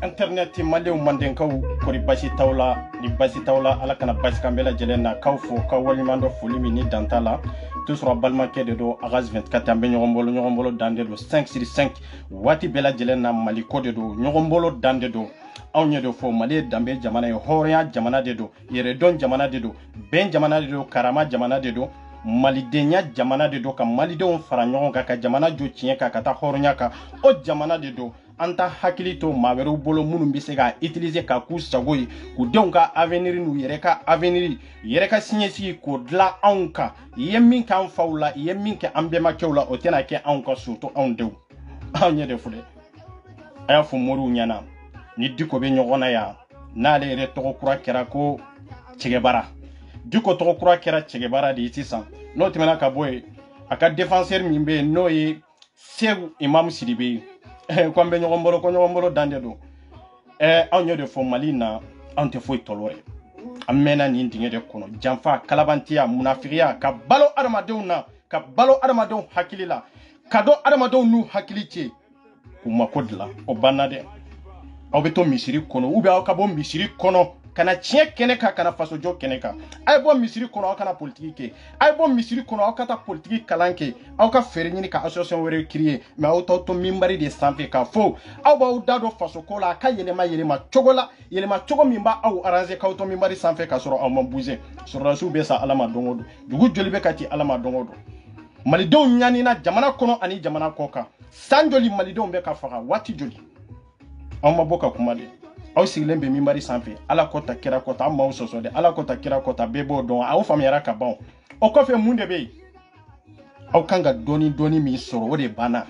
internet malew mandenkaw kori basi tawla ni basi tawla ala kana basi kambela jelena kawfo kawali mando fulimi ni dantala tout sera balma ke de do agaz 24 ambe nyogombolo dande do 5 sur 5 wati bela jelena maliko de do nyogombolo dande do awnya do fo male dambe jamana yo horia jamana de do yere don jamana de do ben jamana de do karama jamana de do malidenya jamana de do ka malidon faranyon ka jamana jo tiyen ka ta hornya ka o jamana de do anta hakilito maweru bolo munun bi se ka utiliser ka ku sagoyi ku denw ka avenir nu yere ka signesi ko dla anka yemin kan fawla yemin ke ambema kewla o tena ke anka surtout an dew anye de fude aya fu moru nyana ni diko be nyogona ya na le re to kura kera ko chegebara diko to kura kera chegebara di sisan no timena ka boy aka défenseur mimbe no yi Seydou Imam Sidibe kwambe nyogombolo dande do anyo de fo malina ante fo tolore amena ni ndinge de kono jamfa kalabantia munafiria ka balo armadon hakilila kado armadon nu hakiliche kuma kodla o banade obeto misiri kono ube akabo misiri kono kana tiɲɛ kɛnɛ kan kana fasojɔ kɛnɛ kan a ye bɔ misiri kɔnɔ aw kana politiki kɛ a ye bɔ misiri kɔnɔ aw ka taa politiki kalan kɛ aw ka fɛɛrɛ ɲini ka association wɛrɛ créer mais aw t'aw to minbari de sanfɛ k'a fɔ aw b'aw da don fasoko la a ka yɛlɛma cogo la yɛlɛma cogo min b'a aw arranger k'aw to minbari sanfɛ k'a sɔrɔ aw ma bouger sɔrɔdasiw bɛ sa Ala ma don o don dugu joli bɛ ka ci Ala ma don o don malidenw ɲanina jamana kɔnɔ ani jamana kɔ kan san joli malidenw bɛ ka faga waati joli aw ma bɔ ka kuma de aw sigilen bɛ minbari sanfɛ Ala kɔta kira kɔta aw m'aw sɔsɔ dɛ Ala kɔta kira kɔta bɛɛ b'o dɔn aw faamuyara ka ban o kɔfɛ mun de bɛ yen aw kan ka dɔɔni min sɔrɔ o de banna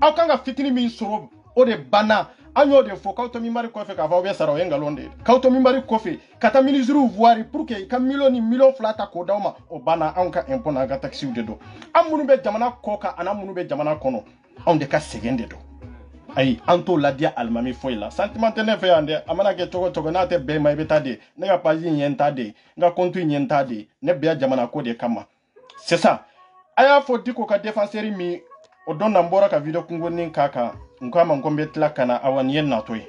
aw kan ka fitini min sɔrɔ o de banna an y'o de fɔ k'aw to minbari kɔfɛ k'a fɔ aw bɛ sara o ye nkalon de ye k'aw to minbari kɔfɛ ka taa ministres voir pour que ka million ni million fila ta k'o d'aw ma o banna anw ka impôt n'an ka taxes de don an minnu bɛ jamana kɔ kan ani an minnu bɛ jamana kɔnɔ anw de ka sɛgɛn de don ayi an t'o ladiya alimami foyi la sentiment tɛ ne fɛ yan dɛ a mana kɛ cogo cogo n'a tɛ bɛn ma i bɛ taa de ne ka page ɲɛ n ta de n ka compte ɲɛ n ta de ne bɛɛ jamana ko de kama c'est ça a y'a fɔ Diko ka défenseur min o don na n bɔra ka video kunkurunin k'a kan n k'a ma n ko n bɛ tila ka na awa nin ye natɔ ye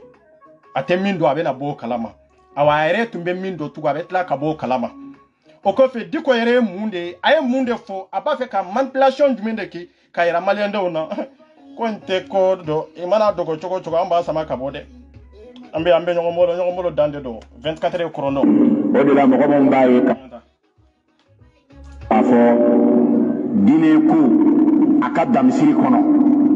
a tɛ min don a bɛ na bɔ o kalama awa a yɛrɛ tun bɛ min don tugun a bɛ tila ka bɔ o kalama o kɔfɛ Diko yɛrɛ ye mun de ye a ye mun de fɔ a b'a fɛ ka manipulation jumɛn de kɛ ka yira maliyɛndenw na ko n tɛ ko dɔn i mana dogo cogo cogo an b'a sama ka bɔ dɛ an bɛ ɲɔgɔn bolo dan de don 24 heures kɔrɔ o de la mɔgɔ minnu b'a ye k'a fɔ diinɛ ko a ka dan misiri kɔnɔ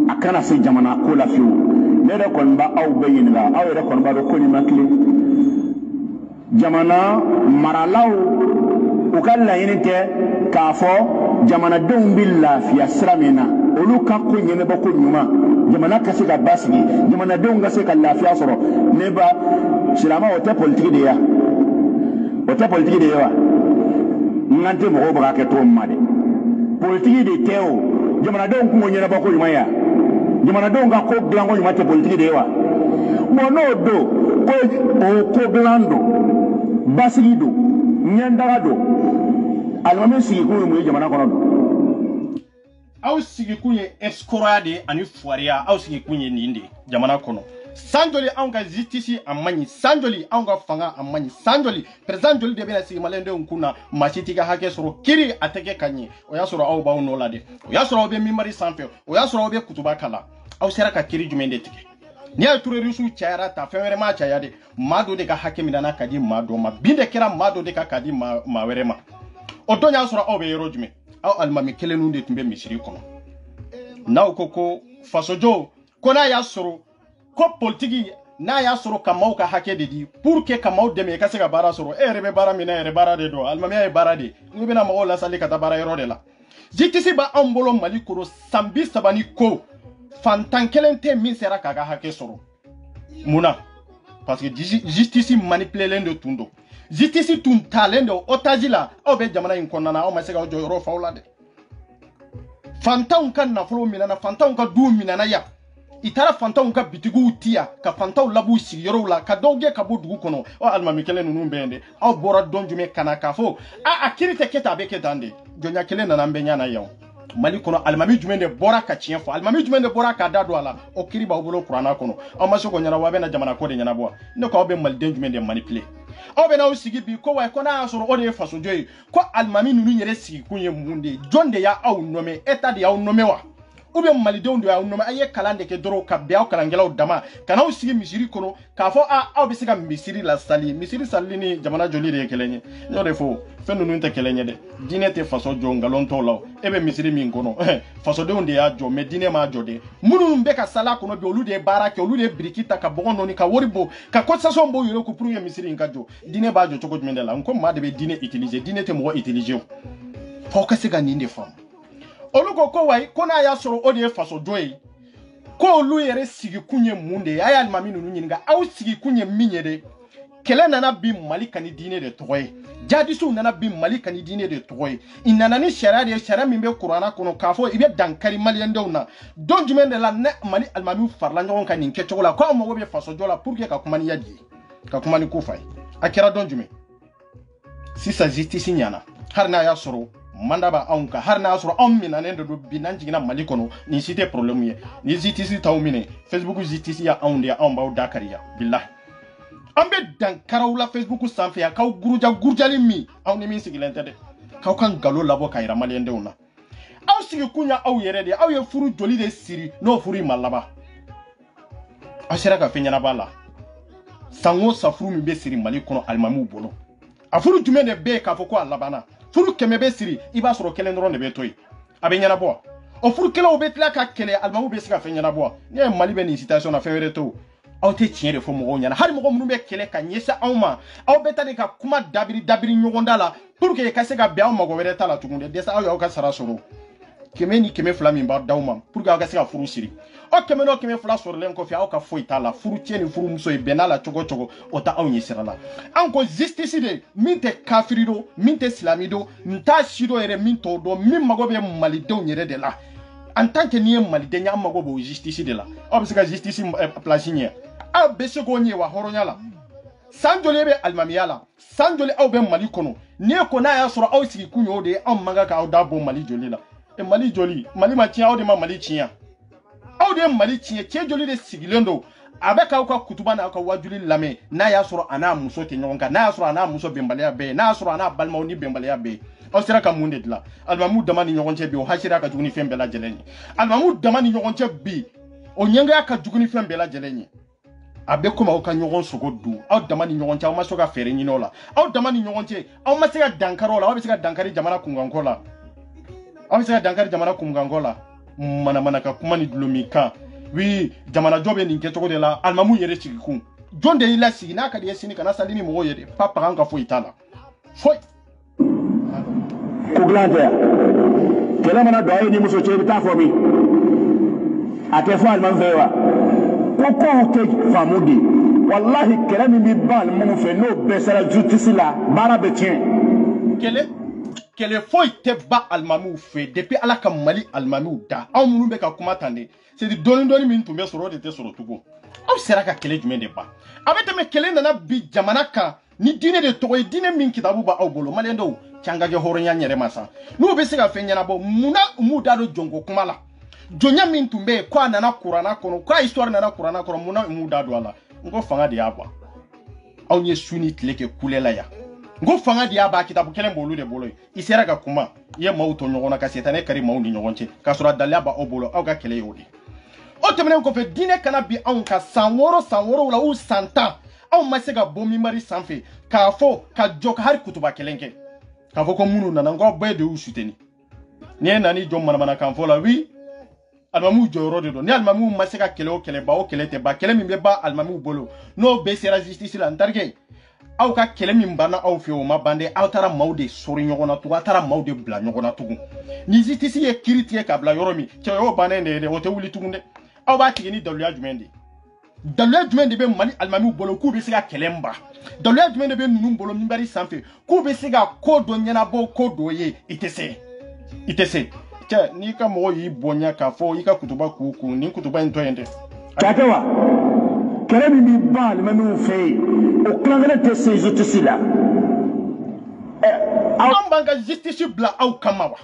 a kana se jamana ko la fiyewu ne yɛrɛ kɔni b'a aw bɛɛ ɲininka aw yɛrɛ kɔni b'a dɔn ko nin ma tilen jamana maralaw u ka laɲini tɛ k'a fɔ jamanadenw bɛ lafiya sira min na olu ka ko ɲɛnabɔ ko ɲuman jamana ka se ka basigi jamanadenw ka se ka lafiya sɔrɔ ne ba silama o tɛ politiki de ye o tɛ politiki de ye wa n tɛ mɔgɔw bɛ ka kɛ cogo min ma dɛ politiki de tɛ o jamanadenw kun ko ɲɛnabɔ ko ɲuman ya jamanadenw ka ko dilan ko ɲuman tɛ politiki de ye wa bon n'o don ko o ko dilan don basigi don ɲɛndaga don alimami sigikun ye mun ye jamana kɔnɔ don aw sigikun ye escroya de ani fuwariya aw sigikun ye nin de jamana kɔnɔ san joli anw ka justice a man ɲi san joli anw ka fanga a man ɲi san joli président joli de bɛna sigi maliyɛndenw kun na maa si t'i ka hakɛ sɔrɔ kiri a tɛ kɛ ka ɲɛ o y'a sɔrɔ aw b'aw nɔ la dɛ o y'a sɔrɔ aw bɛ minbari sanfɛ o y'a sɔrɔ aw bɛ kutuba kala aw sera ka kiri jumɛn de tigɛ n'i y'a ye terroriste cayara ta fɛn wɛrɛ m'a caya de maa dɔ de ka hakɛ minana ka di maa dɔ ma bin de kɛra maa dɔ de ka di maa wɛrɛ ma o don y'a sɔrɔ aw bɛ yɔrɔ jumɛn aw alimami kelenninw de tun bɛ misiri kɔnɔ n'aw ko fasojɔ ko n'a y'a sɔrɔ ko politiki n'a y'a sɔrɔ ka maaw ka hakɛ de di pour que ka maaw dɛmɛ i ka se ka baara sɔrɔ e yɛrɛ bɛ baara min na yɛrɛ baara de don alimamiya ye baara de n'u bɛna mɔgɔw lasali ka taa baara yɔrɔ de la justice b'anw bolo Mali kɔnɔ san 30 ni ko fantan kelen tɛ min sera k'a ka hakɛ sɔrɔ mun na parce que justice manipulelen de tun don justice tun talen don otage la aw bɛ jamana in kɔnɔna na aw ma se ka jɔyɔrɔ fa aw la dɛ fantanw ka nafolo minana fantanw ka duw minana ya i taara fantanw ka bitigiw tiya ka fantanw labu sigiyɔrɔw la ka dɔw gɛn ka bɔ dugu kɔnɔ o alimami kelen ninnu bɛ yen dɛ aw bɔra dɔn jumɛn kana k'a fɔ a kiri tɛ kɛ tan a bɛ kɛ tan de jɔnya kelen nana an bɛ ɲana yan Mali kɔnɔ alimami jumɛn de bɔra ka tiɲɛ fɔ alimami jumɛn de bɔra ka da don a la o kiri b'aw bolo kuranna kɔnɔ aw ma se k'o ɲɛnabɔ a bɛna jamana ko de ɲɛnabɔ ne ko aw bɛ maliden jumɛn de manipuler aw bɛ n'aw sigi bi ko wa ko n'a y'a sɔrɔ o de ye fasojɔ ye ko alimami ninnu yɛrɛ sigikun ye mun de ye jɔn de y'aw nommé état de y'aw nommé wa ou bien malidenw de y'aw nommé a ye kalan de kɛ dɔrɔn ka bɛn aw kalankɛlaw dama ka n'aw sigi misiri kɔnɔ k'a fɔ aw bɛ se ka misiri lasali misiri salili ni jamana joli de ye kelen ye n y'o de fɔ fɛn ninnu tɛ kelen ye dɛ diinɛ tɛ faso jɔ nkalon t'o la e bɛ misiri min kɔnɔ fasodenw de y'a jɔ mais diinɛ m'a jɔ dɛ minnu bɛ ka sala kɔnɔ bi olu de ye baara kɛ olu de ye biriki ta ka bɔgɔ nɔni ka wari bɔ ka cotisation bɔ u yɛrɛ kun pour que misiri in ka jɔ diinɛ b'a jɔ cogo jumɛn de la n ko maa de bɛ diinɛ utiliser diinɛ tɛ mɔgɔ utiliser o f'aw ka se ka nin de faamu olu ko wayi ko n'a y'a sɔrɔ o de ye fasojɔ ye ko olu yɛrɛ sigikun ye mun de ye a ye alimami ninnu ɲininka aw sigikun ye min ye de kɛlɛ nana bi Mali kan ni diinɛ de tɔgɔ ye jihadistes nana bi Mali kan ni diinɛ de tɔgɔ ye i nana ni sariya de ye sariya min bɛ kuranna kɔnɔ k'a fɔ i bɛ dankari maliyɛndenw na don jumɛn de la ne Mali alimamiw farala ɲɔgɔn kan nin kɛcogo la ko aw mago bɛ fasojɔ la pour que ka kuma ni yadi ye ka kuma ni ko fa ye a kɛra don jumɛn sisan justice ɲana hali n'a y'a sɔrɔ manda b'a anw kan hali n'a y'a sɔrɔ anw minɛnen de don bi n'an jiginna Mali kɔnɔ nin si tɛ problème ye ni justice t'aw minɛ Facebook justice y'anw de ye anw b'aw dakari ya bilahi ambe dankaraw la Facebook sanfɛ ya kaw gurujali mi aw ni min sigilen tɛ dɛ kaw kan galo labo ka yira maliendenw na aw sigi kunya aw yɛrɛ de aw ye furu joli de siri no furu ma laba aw sera ka fɛn ɲɛnaba la sango sa furu min bɛ siri Mali kɔnɔ alimamuw bolo a furu jumɛn de bɛ k'a fɔ ko a labana furu kɛmɛ bɛ siri i b'a sɔrɔ kelen dɔrɔn de bɛ to yen a bɛ ɲɛnabɔ o furu kɛlaw bɛ tila ka kɛlɛ alimamuw bɛ se ka fɛn ɲɛnabɔ ne ye Mali bɛ nin situation na fɛn wɛrɛ to aw tɛ tiɲɛ de fɔ mɔgɔw ɲɛna hali mɔgɔ minnu bɛ kɛlɛ ka ɲɛsin aw ma aw bɛ taa de ka kuma dabiri ɲɔgɔn da la pour que ka se ka bɛn aw mago wɛrɛ ta la tugun de dɛsɛ aw y'aw ka sara sɔrɔ kɛmɛ ni kɛmɛ fila min b'aw d'aw ma pour que aw ka se ka furu siri o kɛmɛ n'o kɛmɛ fila sɔrɔlen kɔfɛ aw ka foyi t'a la furu cɛ ni furu muso ye bɛn n'a la cogo cogo o ta aw ɲɛ sira la an ko justice de min tɛ kafiri don min tɛ silami don n t'a si dɔn yɛrɛ min t'o dɔn min mago bɛ malidenw yɛrɛ de la en tant que n'i ye maliden ye an mago b'o justice de la aw bɛ se ka justice place ɲɛ aw bɛ se k'o ɲɛ wa hɔrɔnya la san joli bɛ alimamiya la san joli aw bɛ Mali kɔnɔ ni ko n'a y'a sɔrɔ aw sigi kun y'o de ye anw man kan k'aw da bɔ Mali joli la Mali joli Mali ma tiɲɛ aw de ma Mali tiɲɛ aw de ye Mali tiɲɛ cɛ joli de sigilen don a bɛ k'aw ka kutuba n'a ka wajuli lamɛn n'a y'a sɔrɔ a n'a muso tɛ ɲɔgɔn kan n'a y'a sɔrɔ a n'a muso bɛnbaliya bɛ yen n'a y'a sɔrɔ a n'a balimaw ni bɛnbaliya bɛ yen aw sera ka mun de dilan alimamuw dama ni ɲɔgɔn cɛ bi o hasira ka jugu ni fɛn bɛɛ lajɛlen ye alimamuw dama ni ɲɔgɔn cɛ bi o ɲɛngaya ka jugu ni fɛn bɛɛ lajɛlen ye a bɛ komi aw ka ɲɔgɔn sogo dun aw dama ni ɲɔgɔn cɛ aw ma se ka fɛɛrɛ ɲini o la aw dama ni ɲɔgɔn cɛ aw ma se ka dankari o la aw bɛ se ka dankari jamana kunkanko la aw bɛ se ka dankari jamana kunkanko la manamana ka kuma ni dulomi kan wi jamana jɔ bɛ nin kɛcogo de la alimamuw yɛrɛ sigi kun jɔn de y'i lasigi n'a ka di ye sini kana sali ni mɔgɔw ye de pa pagan ka foyi t'a la foyi ko dilan tɛ kɛlɛ mana don a ye ni muso cɛ i bɛ taa fɔ min a tɛ fɔ alimami fɛ wa ko kow tɛ faamu de walahi kɛlɛ min bɛ ban alimamu fɛ n'o bɛɛ sera justice la baara bɛ tiɲɛ kɛlɛ foyi tɛ ban alimamuw fɛ depuis ala ka Mali alimamuw da aw minnu bɛ ka kuma tan de c'est dɔɔni min tun bɛ sɔrɔ o de tɛ sɔrɔ tugun aw sera ka kɛlɛ jumɛn de ban a bɛ tɛmɛ kɛlɛ nana bi jamana kan ni diinɛ de tɔgɔ ye diinɛ min kitabu b'aw bolo maliyɛn dɔw can ka kɛ hɔrɔnya yɛrɛ ma sa n'u bɛ se ka fɛn ɲɛnabɔ munna m'u da don jɔnko kuma la jɔnya min tun bɛ yen ko a nana kuranna kɔnɔ ko a histoire nana kuranna kɔnɔ munna m'u da don a la n ko fanga de y'a bɔ aw ye su ni tile kɛ kulela yan n ko fanga de y'a b'a kitabu kelen b'olu de bolo i sera ka kuma i ye maaw to ɲɔgɔn na ka setanɛ kari maaw ni ɲɔgɔn cɛ k'a sɔrɔ a daliya b'aw bolo aw ka kɛlɛ y'o de o tɛmɛnen kɔfɛ diinɛ kana bi anw ka san wɔɔrɔ la u san 10 anw ma se ka bɔ minbari sanfɛ k'a fɔ ka jɔ ka hali kutuba kelen kɛ k'a fɔ ko minnu nana n ko bɛɛ de y'u soutenir ni ye nani jɔ manamanakan fɔ la oui alimamuw jɔyɔrɔ de don ni alimamuw ma se ka kɛlɛ o kɛlɛ ba o kɛlɛ tɛ ba kɛlɛ min bɛ ba alimamuw bolo n'o bɛɛ sera justice la n terikɛ aw ka kɛlɛ min banna aw fɛ o ma ban dɛ aw taara maaw de sɔri ɲɔgɔn na tugun aw taara maaw de bila ɲɔgɔn na tugun ni justice ye kiiri tigɛ k'a bila yɔrɔ min cɛ o y'o bannen de ye dɛ o tɛ wuli tugun dɛ aw b'a tigɛ ni daluya jumɛn de ye daluya jumɛn de bɛ Mali alimamuw bolo k'u bɛ se ka kɛlɛ ban daluya jumɛn de bɛ ninnu bolo minbari sanfɛ k'u bɛ se ka ko dɔ ɲɛnabɔ ko dɔ ye i tɛ se cɛ n'i ka mɔgɔ y'i bonya k'a fɔ i ka kutuba k'u kun nin kutuba in tɔ yen dɛ k'a kɛ wa kɛlɛ min bɛ ban alimamuw fɛ yen o tilankɛlɛ tɛ se justice la an b'an ka justice bila aw kama wa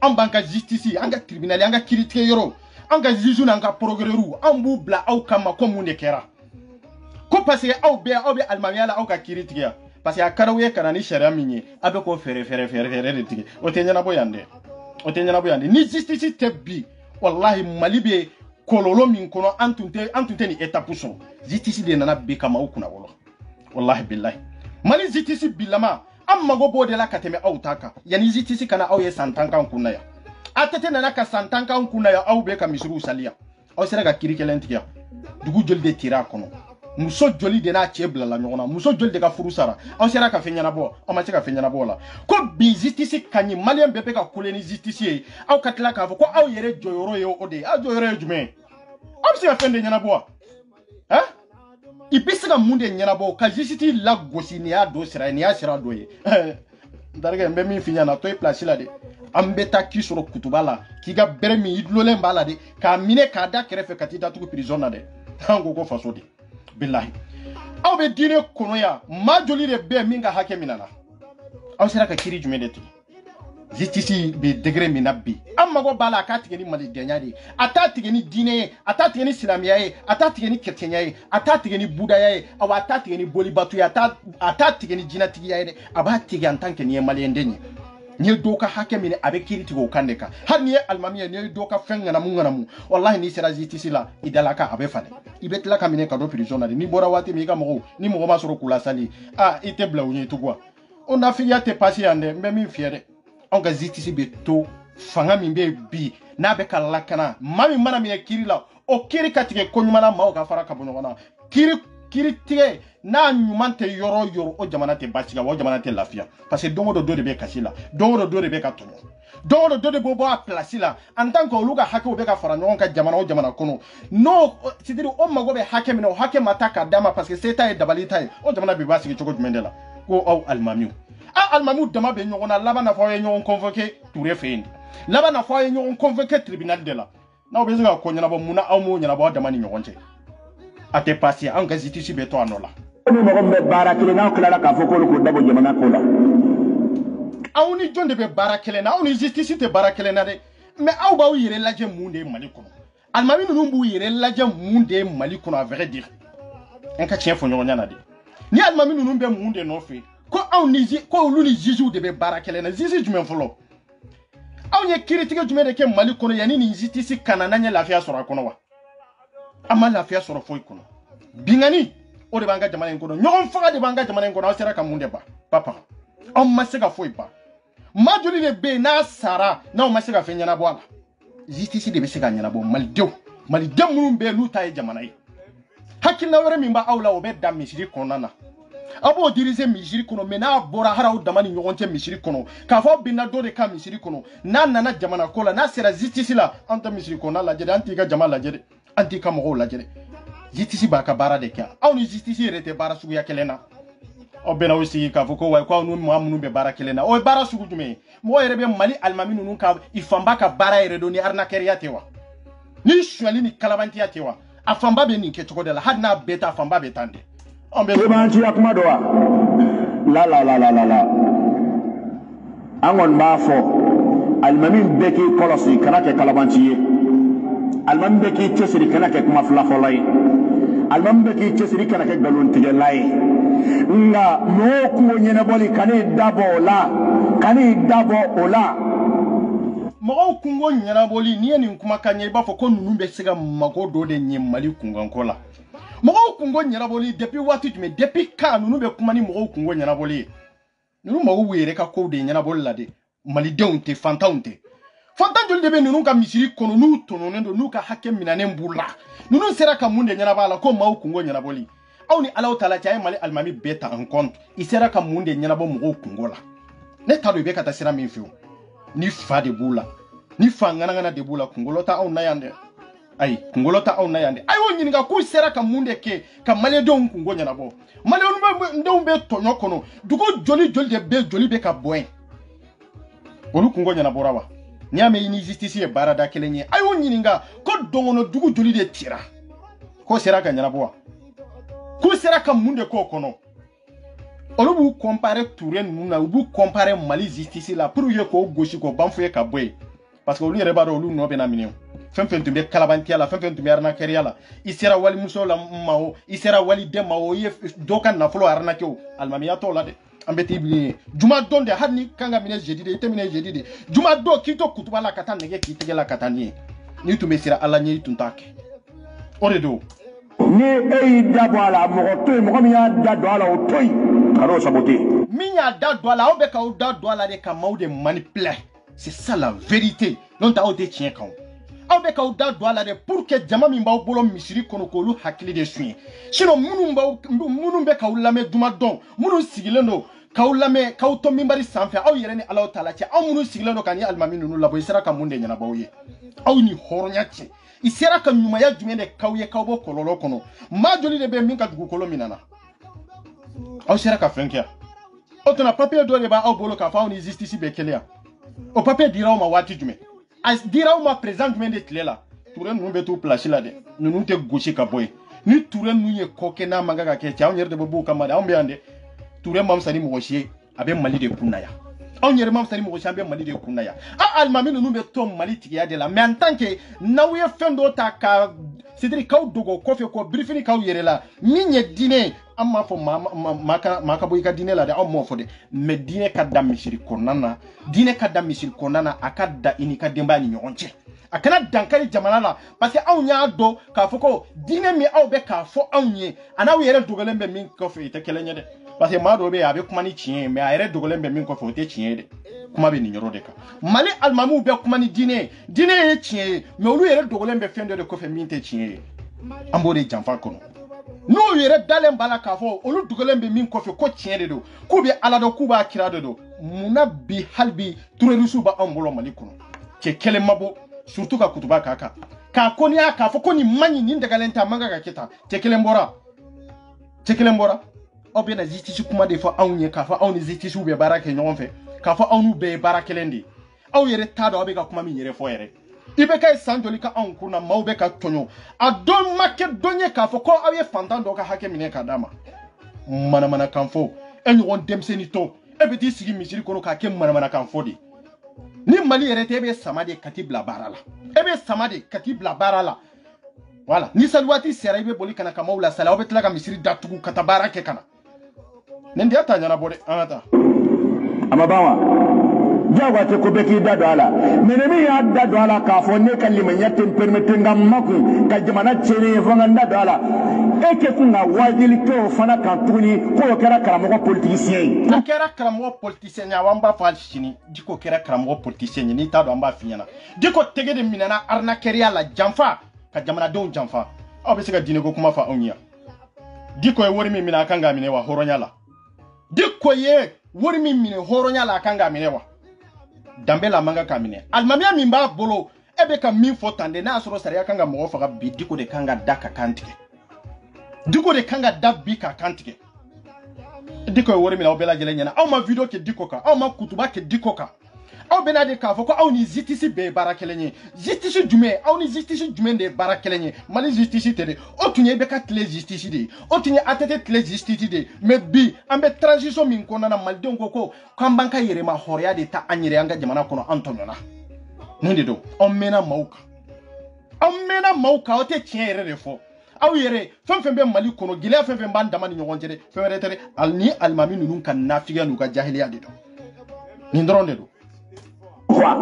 an b'an ka justice an ka tribunal an ka kiiritigɛ yɔrɔ an ka juge n'an ka procureur an b'u bila aw kama ko mun de kɛra ko parce que aw bɛ alimamiya la aw ka kiiri tigɛ parce que a ka d'aw ye ka na ni sariya min ye a bɛ k'o fɛɛrɛ de tigɛ o tɛ ɲɛnabɔ yan dɛ ni justice tɛ bi wallahi Mali bɛ kɔlɔlɔ min kɔnɔ an tun tɛ ni étape sɔrɔ justice de nana bi kama aw kunna wɔlɔ wallahi billahi Mali justice bilama an mago b'o de la ka tɛmɛ aw ta kan yanni justice kana aw ye san 10 k'an kunna yan a tɛ nana ka san 10 k'an kunna yan aw bɛ ka misiriw saliya aw sera ka kiiri kelen tigɛ dugu joli de tira a kɔnɔ muso joli de n'a cɛ bilala ɲɔgɔn na muso joli de ka furu sara aw sera ka fɛn ɲɛnabɔ aw ma se ka fɛn ɲɛnabɔ o la ko bi justice ka ɲi maliyɛn bɛɛ bɛ ka kule ni justice ye aw ka tila k'a fɔ ko aw yɛrɛ jɔyɔrɔ ye o de ye aw jɔyɔrɔ ye jumɛn aw bɛ se ka fɛn de ɲɛnabɔ wa i bɛ se ka mun de ɲɛnabɔ ka justice lagosi nin y'a dɔ sira ye nin y'a sira dɔ ye n terikɛ n bɛ min f'i ɲɛna to i place la dɛ an bɛ taa k'i sɔrɔ kutuba la k'i ka bɛrɛ min i dulolen b'a la dɛ k'a minɛ k'a da kɛrɛfɛ ka t'i datugu prison na dɛ an ko faso de bilahi aw bɛ diinɛ kɔnɔ yan maa joli de bɛ min ka hakɛ minɛ na aw sera ka kiiri jumɛn de tigɛ justice be degré minabi amago bala ka tigeni mali denyade ata tigeni dine ata tigeni silamiyaye ata tigeni chrétienyaye ata tigeni budayaye awa ata tigeni bolibatu ya ata tigeni jinatiyaye aba tigi en tant que ni malien denye ni doka hakemine avec kiriti go kandeka har ni almamiya ni doka fengana mu wallahi ni sera justice la idalaka abe fale ibetla kamine ka do prisonnier ni bora wati mi ga mo ni mo ma soro kula sali ite blawni to quoi on a fait te passer ande mbemi fiere on ga justice be to fanga min be bi na be kala kana mami mana mi kiri la o kiri katige konyumana ma o ga fara ka bono wana kiri tige na nyumante yoro o jamana te basiga o jamana te lafia parce que dongo do de be kasila dongo do de be ka tonyo dongo do de bobo a place la en tant que oluga hake o be ka fara nyon ka jamana o jamana kono no c'est-à-dire o mago be hake mi no hake mataka dama parce que c'est ta e dabalita o jamana be basiga choko jumendela ko au almamiu almamiu dama be nyona laba na foye nyon convoqué touré fendi laba na foye nyon convoqué tribunal de la na obeziga ko nyana bo muna amu nyana bo dama ni nyonche ate passé en gaziti si beto anola ni mo gombe barakile na kala ka foko ko dabo jamana ko la awni jonde be barakile na awni justice te barakile na de mais aw ba yire laje munde mali kono almami nunu bu yire laje munde mali kono à vrai dire en ka chien fo nyonya na de ni almami nunu be munde no fe ko awni ko luni jiju de be barakile na jiju jumen folo awni critique jumen de ke mali kono yani ni justice kanana nya lafia sora kono wa ama lafia soro foy kono bingani o de banga jamana kono nyon faga de banga jamana kono sera ka munde ba papa on masega foy ba majuli de be na sara na o masega fe nyana bo ala justice de be sega nyana bo maldew mun be luta e jamana yi hakina wore mimba awla o be dam misiri kono na abo dirize misiri kono mena bora haraw damani nyonte misiri kono ka fo binna do de ka misiri kono na nana jamana kola na sera justice la anta misiri kono la jede anti ga jamana la jede anti ka mo la jede justice ba ka bara de kya aw ni justice rete bara sugu ya kelena o bena aussi ka fo ko way ko nu mo amunu be bara kelena o bara sugu jume mo rebe mali almami nunu ka ifamba ka bara ere do ni arna keriya tewa ni shwali ni kalabanti ya tewa afamba be ni ke choko de la hadna beta afamba be tande on be banti akuma do la angon ba fo almami beki kolosi kana ke kalabanti almami beki chesiri kana ke kuma fla folay almami beki chesiri kana ke galon tige lay nga mo ko nyene boli kani dabo ola mo kungo nyana boli ni en kuma kanye ba fo ko nunu be siga mago do de nyemali kungan kola mo kungo nyana boli depuis watu jume depuis ka nunu be kuma ni mo kungo nyana boli nunu mo were ka ko de nyana boli la de mali deunte fantaunte joli de be nunu ka misiri kono nu tono ndo nu ka hakke minane mbula nunu sera ka munde nyana bala ko mo kungo nyana boli awni alaw tala tay mali almami beta en compte isera ka munde nyana bo mo kungo la ne tado be ka ta sera min fiu ni fa de bula ni fa ngana de bula kungolota au nayande ay kungolota au nayande ay woni nga ku sera ka munde ke ka male don kungo nyana bo male on ndo be tonyo kono dugo joli de be ka boen olu kungo nyana borawa ni ame ni justice e barada kelenye ay woni nga ko dongono dugo joli de tira ko sera ka nyana bo ku sera ka munde ko kono olu bu comparer Touré nuna bu comparer Mali justice la pour ye ko goshi ko banfuye ka boy parce que olu yere ba do olu no be na mineo fenfen tumbe kalabanti ala fenfen tumbe arna keriala isera wali muso la mao isera wali de mao ye dokan na flo arna keo almamiya to la de ambeti bi juma donde hadni kanga mine jeudi de temine jeudi de juma do kito kutuba la katan nege kitege la katani ni tumbe sira ala nyi tuntake oredo ni ei dabo ala mo to mo mi ya dado ala o toy karo saboté minya dado ala o be ka o dado ala de ka maude manipuler c'est ça la vérité non ta o te tien kan o be ka o dado ala de pour que jama mi ba o bolo misiri kono ko lu hakili de suin sinon munu be ka o lame duma don munu sigilendo ka o lame ka o to mimbari sanfe aw yere ni ala o tala ci aw munu sigilendo kan ya almami nunu labo isera ka munde nyana bawoye aw ni horonya ci isera ka nyuma ya jumene kawye kawbo kololo kono majoli de be minka dugu kolo minana aw sera ka fenkia o tona papier do de ba aw bolo ka fa on justice be kelia o papier diraw ma wati jume as diraw ma présent jume de tlela Touré nu be to place la de nu te goshi ka boy ni Touré nu ye koke na manga ka ke chaw nyer de bu ka ma da on be ande Touré mam sani mo woshie abe Mali de kunaya on y remember sali mo champion mali de kunaya a almami no be to mali tiya de la mais en tant que na we fendo ta ka c'est-à-dire kaw dogo ko fe ko briefing kaw yere la minye dine amma fo maka boy ka dine la de am mo fo de mais dine ka dam misiri konana dine ka dam misiri konana akada ini ka demba ni nyonche akana dankari jamana la parce que aw nya do ka fo ko dine mi aw be ka fo aw nye ana we yere dogole be min ko fe te kelenye de parce que ma do be abe kuma ni chien mais a yere dogole be min ko fe te chien de kuma be ni nyoro de ka mali almamu be kuma ni dine ye chien mais olu yere dogole be fendo de ko fe min te chien ambode jamfa kono no yere dalen bala ka fo olu dogole be min ko fe ko chien de do ku be ala do ku ba kira de do muna bi halbi turerusu ba ambolo mali kono ke kele mabo surtout ka kutuba kaka ka koni aka fo koni manyi ni daga lenta manga ka kita tekele mbora obi na justice kuma de fo awnye ka fo awni justice ube barake nyon fe ka fo awnu be barakelendi aw yere tado obi ka kuma mi yere fo yere ibe kay sanjoli ka an kuna mawbe ka tonyo adon make donye ka fo ko awe fantan do ka hake mine ka dama mana kan fo enyo won demseni to ebe ti sigi misiri kono ka ke mana kan fo di ni mali yere te be samade katibla barala ebe samade katibla barala voilà ni salwati sera ibe boli kana ka mawla sala obe tla ka misiri datugu katabara ke kana nende ata nyana bode ata amabawa jawa te ko beki dado ala menemi ya dado ala ka fo ne kalima nyate permettre ngam maku ka jamana chere fo nganda dado ala eke kunga wajili ko fana kan tuni ko kera karamo politicien ko kera karamo politicien ya wamba falchini diko kera karamo politicien ni tado amba finyana diko tegede minana arna keria la jamfa ka jamana don jamfa obe sika dine ko kuma fa onya diko e wori mi mina kanga mine wa horonyala diko ye wori mi mine horonyala kanga mine wa dambela manga kamine almamia mimba bolo ebe ka min fo tande na asoro sariya kanga mo fa bi diko de kanga daka kantike diko de kanga dabbi ka kantike diko wori mi na obela jele nyana aw ma video ke diko ka aw ma kutuba ke diko ka aw bena de ka fo ko aw ni zitisi be barakelenye zitisi jume aw ni zitisi jume de barakelenye mali zitisi tere o tunye be ka tele zitisi de o tunye atete tele zitisi de me bi ambe transition min kona na malde ngoko kambanka yere ma horia de ta anyere anga jamana kono antonyona nende do on mena mauka o te tien yere de fo aw yere fembe mali kono gile fembe bandama ni nyon jere fembe tere alni almami nunun kan nafiga nuka jahiliya de do ni ndronde do quoi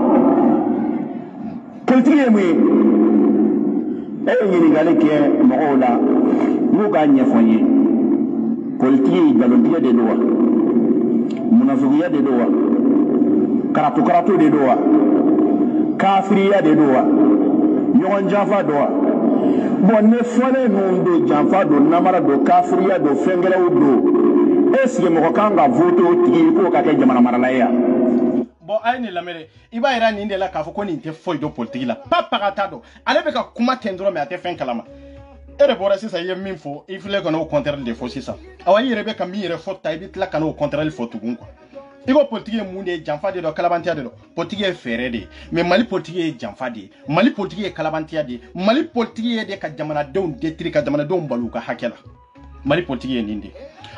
politique mu ni gale ke mola mu ga nyefonye politique galontiye de doa munafiqiya de doa karatu de doa kafiriya de doa nyon jafa doa bon ne fole no do jafa do namara do kafiriya do fengela do est-ce mo kanga voto tigi ko ka ke jamana maralaya bon ayni lamere iba ira ni ndela ka fo ko ni te foy do politique la papa katado ale be ka kuma tendro me ate fen kalama ere bora sisa ye min fo ifle ko no contraire de fo sisa awayi rebe ka mi re fo taybit la ka no contraire fo tugun ko igo politique mu de jamfa de do kalabantia de do politique fere de mais mali politique jamfa de mali politique kalabantia de mali politique de ka jamana don detri ka jamana don baluka hakela mali politique nindi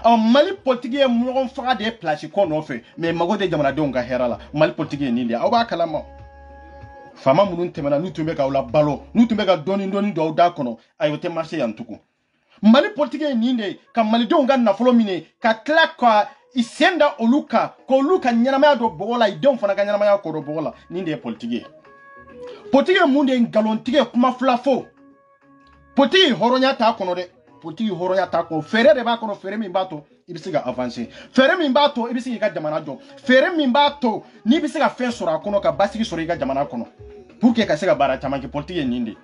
mali politique mu faga de place ko no fe mais mago de jamana don ga herala mali politique nindi awa kalama fama munun temana nutumbe ka wala balo nutumbe ka doni do da kono ayote marché yantuku mali politique nindi ka mali don ga na folo mine ka klaka isenda oluka ko luka nyanama do bogola idon fana ka nyanama ko do bogola ninde politique munde galontige kuma flafo politique horonya ta kono de politique horonya ta ko fere de ba kono fere min bato ibisiga avancer fere min bato ibisiga ka jamana jo fere min bato ni ibisiga fen sura kono ka basigi sura ka jamana kono pour que ka sega bara tamanki politique ninde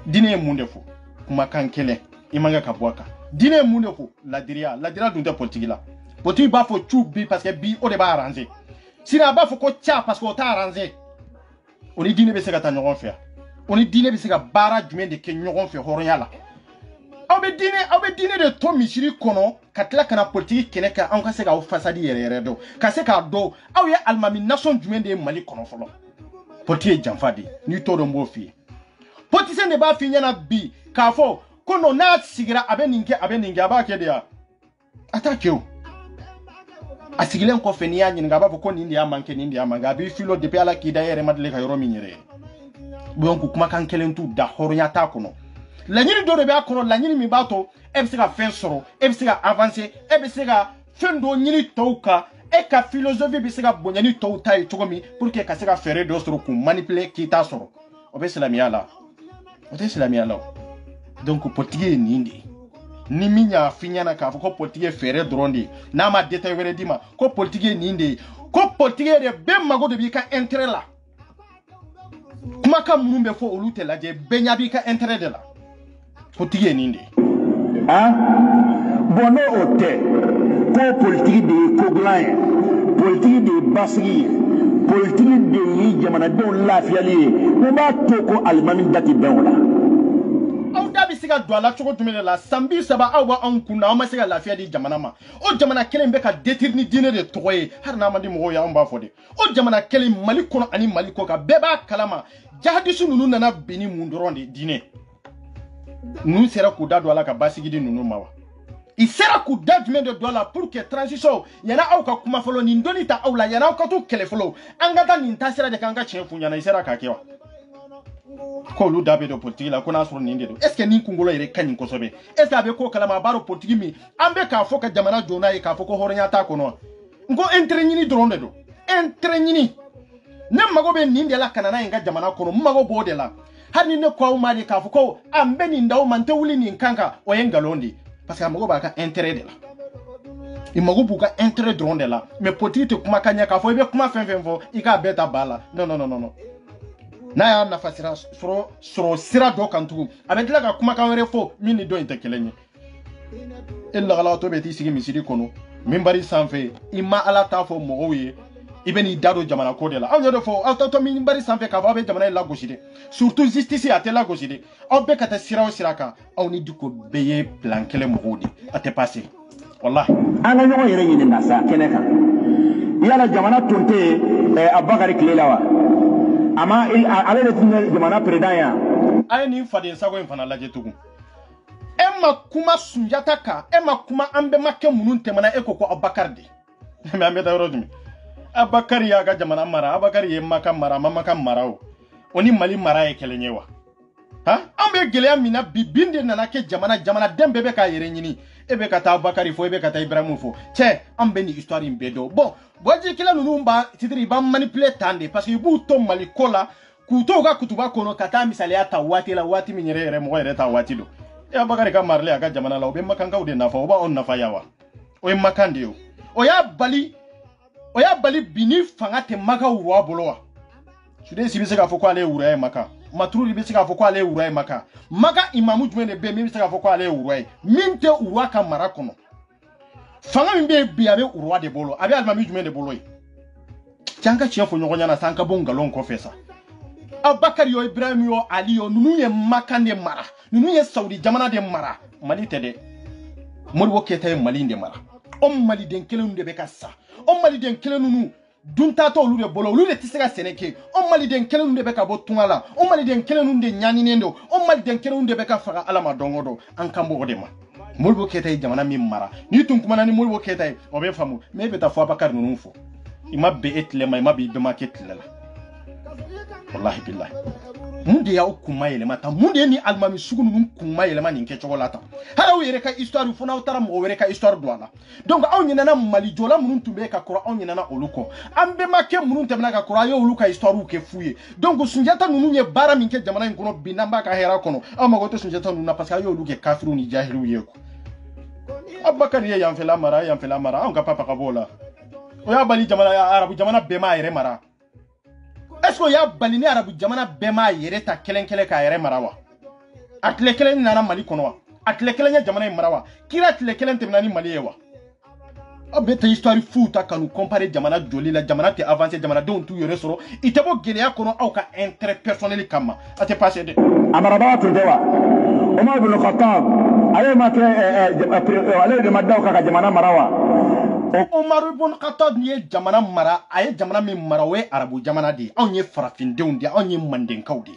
dine munde fo kuma kankele imanga ka boaka dine munde fo la diria dunde politique la politique ba fo chubi parce que bi o de ba arranger sina ba fo ko tia parce que o ta arranger oni dine be sega ta nyogon fer oni dine be sega bara jume de ke nyogon fer horonya la abe dine de to misiri kono katla kana politique kene ka an ka se ka o fasadi yere do ka se ka do aw ye almami nation jume de mali kono folo politique jamfadi ni to do mbo fi politicien de ba fi nyana bi ka fo kono na sigira abe ninge aba ke de ya attaque o asigilen ko fe ni ya nyinga ba ko ni ndiya manke ni ndiya manga bi filo depuis ala ki da yere madle ka yoro minyere bon ko kuma kan kelen tu da horonya ta kono la nyiri do de ba kono la nyiri mi bato e bi se ka fin soro e bi se ka avancer e bi se ka fin do nyiri toka e ka philosophie bi se ka bonyani to tai chogomi pour que ka se ka faire do soro ku manipuler ki ta soro o be islamia la o te islamia la donc politique ni ndi ni minya finyana ka ko politique faire drondi na ma détail wéré dima ko politique ni ndi ko politique de be mago de bi ka intérêt la kuma ka munumbe fo olute la je benya bi ka intérêt de la politique ni ndi bono ote ko politique de ko glan politique de basri politique de yi jamana don lafiyali ko ba to ko almami dati benwala aw dabi siga do ala chogo tumele la sambi saba awa an kunna o ma siga lafiya di jamana ma o jamana kelen be ka déterminer dine de toye har na mandi mo ya on ba fode o jamana kelen mali kono ani mali ko ka beba kalama jahadisu nunu nana bini mundoronde dine nu sera ku da do ala ka basigi nunu mawa il sera ku da de dollar pour que transition yana aw ka kuma folo ni ndoni ta awla yana aw ka to kele folo angata ni ntasira de kanga chefu nyana isera ka kewa ko lu dabe do politique la ko na soro ni ndedo est ce que ni kungolo ire kanyi ko sobe est ce que abe ko kala ma baro politique mi ambe ka fo ka jamana jona e ka fo ko horonya ta ko no ngo entrenyini dronde do entrenyini ne mago be ni ndela kanana nga jamana ko no mago bo de la hani ne ko ma de ka fo ko ambe ni ndaw man te wuli ni kanka o yengalondi parce que mago ba ka intérêt de la il mago bu ka intérêt dronde la mais politique te kuma kanya ka fo be kuma fen fo i ka beta bala non na ya na fasira soro sira do kantu abedla ka kuma kan were fo mini do intekelenye illa gala to beti sigi misiri kono minbari sanfe imma ala ta fo mogoye ibeni dado jamana ko de la aw yodo fo aw to minbari sanfe ka ba be jamana la goside surtout justice ate la goside aw be kata sira o siraka aw ni diko beye plan kele mogodi ate passé wallahi ana nyogo yere yini nasa keneka yala jamana tonte abakari kilelawa ama ale de tun jamana président ya ay ni fade sago en fana laje tugu emma kuma sunjata ka emma kuma ambe makke munun temana ekoko Abakar de me ambe dawro dumi Abakar ya ga jamana mara Abakar ye maka mara mama kan marao oni mali mara e kelenyewa ha ambe gele mina bibinde nana ke jamana dembe be ka yere nyini ebe kata Abakar fo ebe kata Ibrahim fo che ambe ni histoire imbedo bon boji kila nunumba tidiri ba manipuler tande parce que bu to mali kola kuto ga kutuba kono kata misale ata wati la wati minyere mo yere ta wati do e Abakar ka marle aga jamana la obe makanga ude nafa oba on nafa yawa o e makande yo o ya bali bini fangate maka urwa bolowa sude sibise ka foko ale urwa e maka maturu libise ka foko ale urwa e maka imamu jumene be mi bise ka foko ale urwa e minte urwa ka mara kono fanga mbe biya be urwa de bolo abi almami jumene bolo yi janka chiya fo nyogonya na sanka bonga lon ko fesa Abakar yo Ibrahim yo Ali yo nunu ye makande mara nunu ye Saudi jamana de mara mali tede mori woketa ye mali de mara o mali den kelenu de be ka sa o mali den kelenu nu dunta to lu de bolo lu de tisega seneke o mali den kelenu de be ka bo tungala o mali den kelenu de nyani nendo o mali den kelenu de be ka faga alama dongodo an kambo de ma molbo ketay jamana mi mara ni tun kuma ni molbo ketay o be famu me be ta fo Abakar nunu fo ima be etle ma ima be be maketle la wallahi billahi munde ya ukuma yele mata munde ni almami sugunu num kuma yele mani nke chokolata hala were ka histoire fo na utara mo were ka histoire douala donc aw nyina na mali jola munun tumbe ka kora aw nyina na oluko ambe make munun temna ka kora yo oluka histoire u ke fuye donc sunjata nunu nye bara minke jamana nkono binamba ka hera kono aw magoto sunjata nunu na parce que yo oluke kafiru ni jahilu yeko Abakar ye yanfela mara on ka papa ka bola o ya bali jamana ya arabu jamana bema yere mara est-ce que ya bali ni arabu jamana bema yere ta kelenkele ka yere mara wa atle kelen nana mali kono wa atle kelen jamana mara wa kira atle kelen temna ni mali yewa abeta histoire fou ta kanu comparer jamana joli la jamana te avancer jamana don tu yere soro itebo geleya kono au ka intérêt personnel kama ate passé de amaraba to dewa Omar ibn Khattab ale ma ke ale de madaw ka jamana marawa Omar ibn Khattab ni jamana mara aye jamana mi marawe arabu jamana di onye farafin de onye mandenkaw di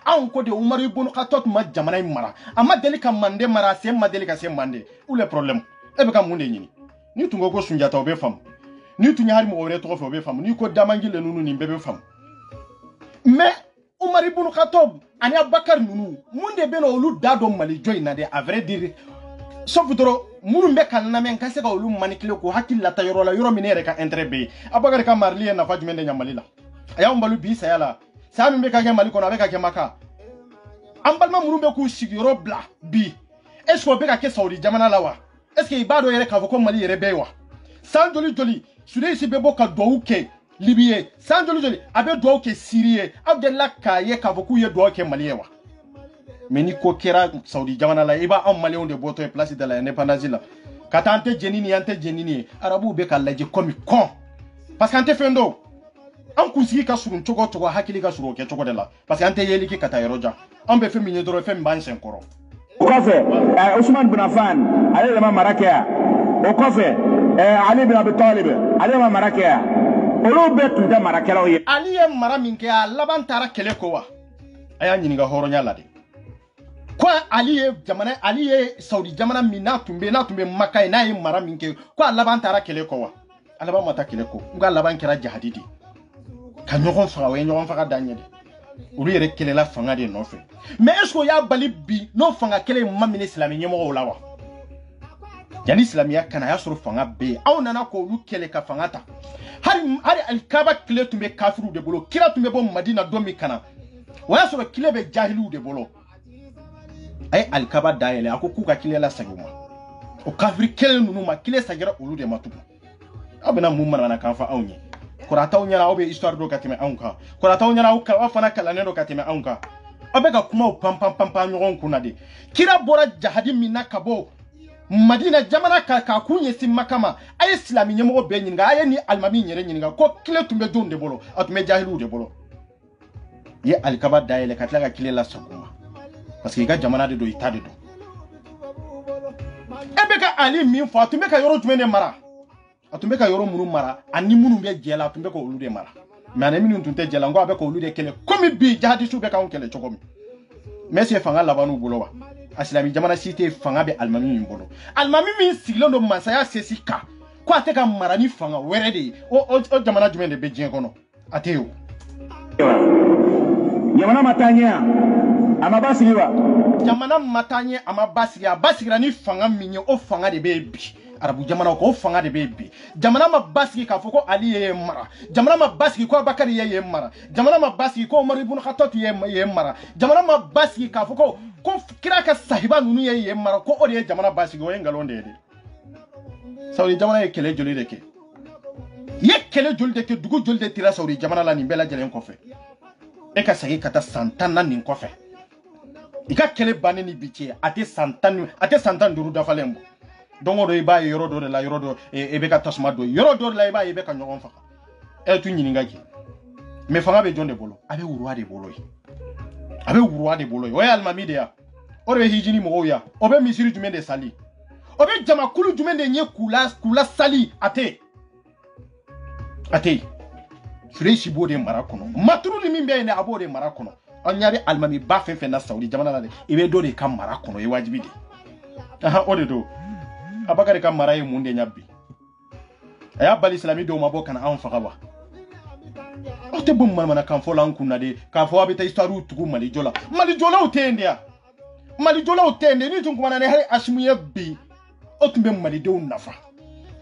an ko de Omar ibn Khattab ma jamana mara amma delika mande mara se ma delika se mande ou le problème e be ka munde nyini ni tungo ko sunjata obe fam ni tu nya har mo wore to fo be fam ni ko damangile nunu ni bebe fam mais Omar ibn Khattab ani Abakar nunu munde beno olu dado mali joy na de à vrai dire sauf doro munu be kan na men kase ka olu manikile ko hakilla ta yoro la yoro minere ka intérêt be Abakar ka marli na faju mende nyamali la aya mbalu bi sayala sa mi be ka ke mali ko na be ka ke maka ambalma munu be ku sigiro bla bi est-ce que be ka ke Saudi jamana la wa est-ce que ibado yere ka ko mali yere be wa san joli sudai si be bo ka do uke Libye, sans joli, avec doigt que Syrie, avec la caille qu'a beaucoup de doigts que Maliewa. Mais ni kokera Saudi Jamana la, iba en Malion de Boto et place de la indépendance là. Katante Jenini, ante Jenini, Arabu beka laji comme con. Parce qu'ante fendo, en kusi ka sur un choco to hakili ka sur ke choco de la. Parce qu'ante yeli ki kata eroja. En be femini doro fem ban sen koro. O kofe, Ousmane bin Affan, ale ma marakia. O kofe, Ali bin Abi Talib, ale ma marakia. Olo be tunda marakelaw ye ali ye mara min ke a laban tara kele ko wa aya nyiniga horonya lade ko ali ye Saudi jamana min na tumbe Makka na ye mara min ke ko laban tara kele ko wa alaba mata kele ko nga laban kera jahadidi ka nyogon faga danye de olu yere kele la fanga de no fe mais est-ce que ya bali bi no fanga kele mamine islami nyemo la wa yani islamia kana ya suru fanga be aw nana ko olu kele ka fanga ta hari alkaba kile tumbe kafiru de bolo kila tumbe bo Madina domi kana waya suru kile be jahilu de bolo ay alkaba daele akuku ka kile la saguma o kafiri kele nunu ma kile sagira olu de matubu abena mumma na kanfa awnye kurata unyana obe histoire do katime awnka kurata unyana o ka fana kala ne do katime awnka obega kuma o pam nyogon kunade kira bora jahadi minna kabo Madina jamana ka kunye si makama ay islami nyemo be nyinga ay ni almami nyere nyinga ko kile tumbe don de bolo atume jahilu de bolo ye alkaba daele katlaga kile la sakuma parce que ga jamana de do itade do ebeka ali min fo atume ka yoro tumene mara atume ka yoro munu mara ani munu be jela atume ko olu de mara mais ana minu tunte jela ngo abeka olu de kele komi bi jahadi su be ka on kele chokomi merci fanga labanu bolo wa asilami jamana site fanga be almami min bolo almami min siglondo masaya sesika ko ateka marani fanga were de o jamana jumen de be jien kono ateo jamana matanya amabasiwa jamana matanye amabasiya basigira ni fanga minye o fanga de be bi arabu jamana ko fanga de be bi jamana mabasigi ka foko ali ye mara jamana mabasigi ko Bakari ye mara jamana mabasigi ko Umar ibn Khattab ye mara jamana mabasigi ka foko ko kira ka sahiba nunu ye mara ko o de jamana basigi o ngalonde de Saudi jamana ye kele joli de ke ye kele joli de ke dugu joli de tira Saudi jamana la ni bela jelen ko fe e ka sagi kata santana nin ko fe ika kele bane ni bitie ate santan duru dafalembo dongo do iba yoro do la yoro do e be ka tasma do yoro do la iba e be ka nyogon faka e tu nyininga ki me fanga be jonde bolo abe wurwa de bolo o ya almami de ya o be hijini mo ya o be misiri jumende sali o be jama kulu jumende nye kula sali ate freshi bode marakono maturu ni mimbe ne abode marakono anyare almami ba fen na Saudi jamana la de ibe do de kam marakono e wajibi de aha o de do Abakari ka mara ye munde nyabbi aya bal islami do mabo kana an faga wa o te bum mana kan fo lan kunna de ka fo abita histoire tugu mali jola o tende ni tun kuma ne hari asmuye bi o tumbe mali de nafa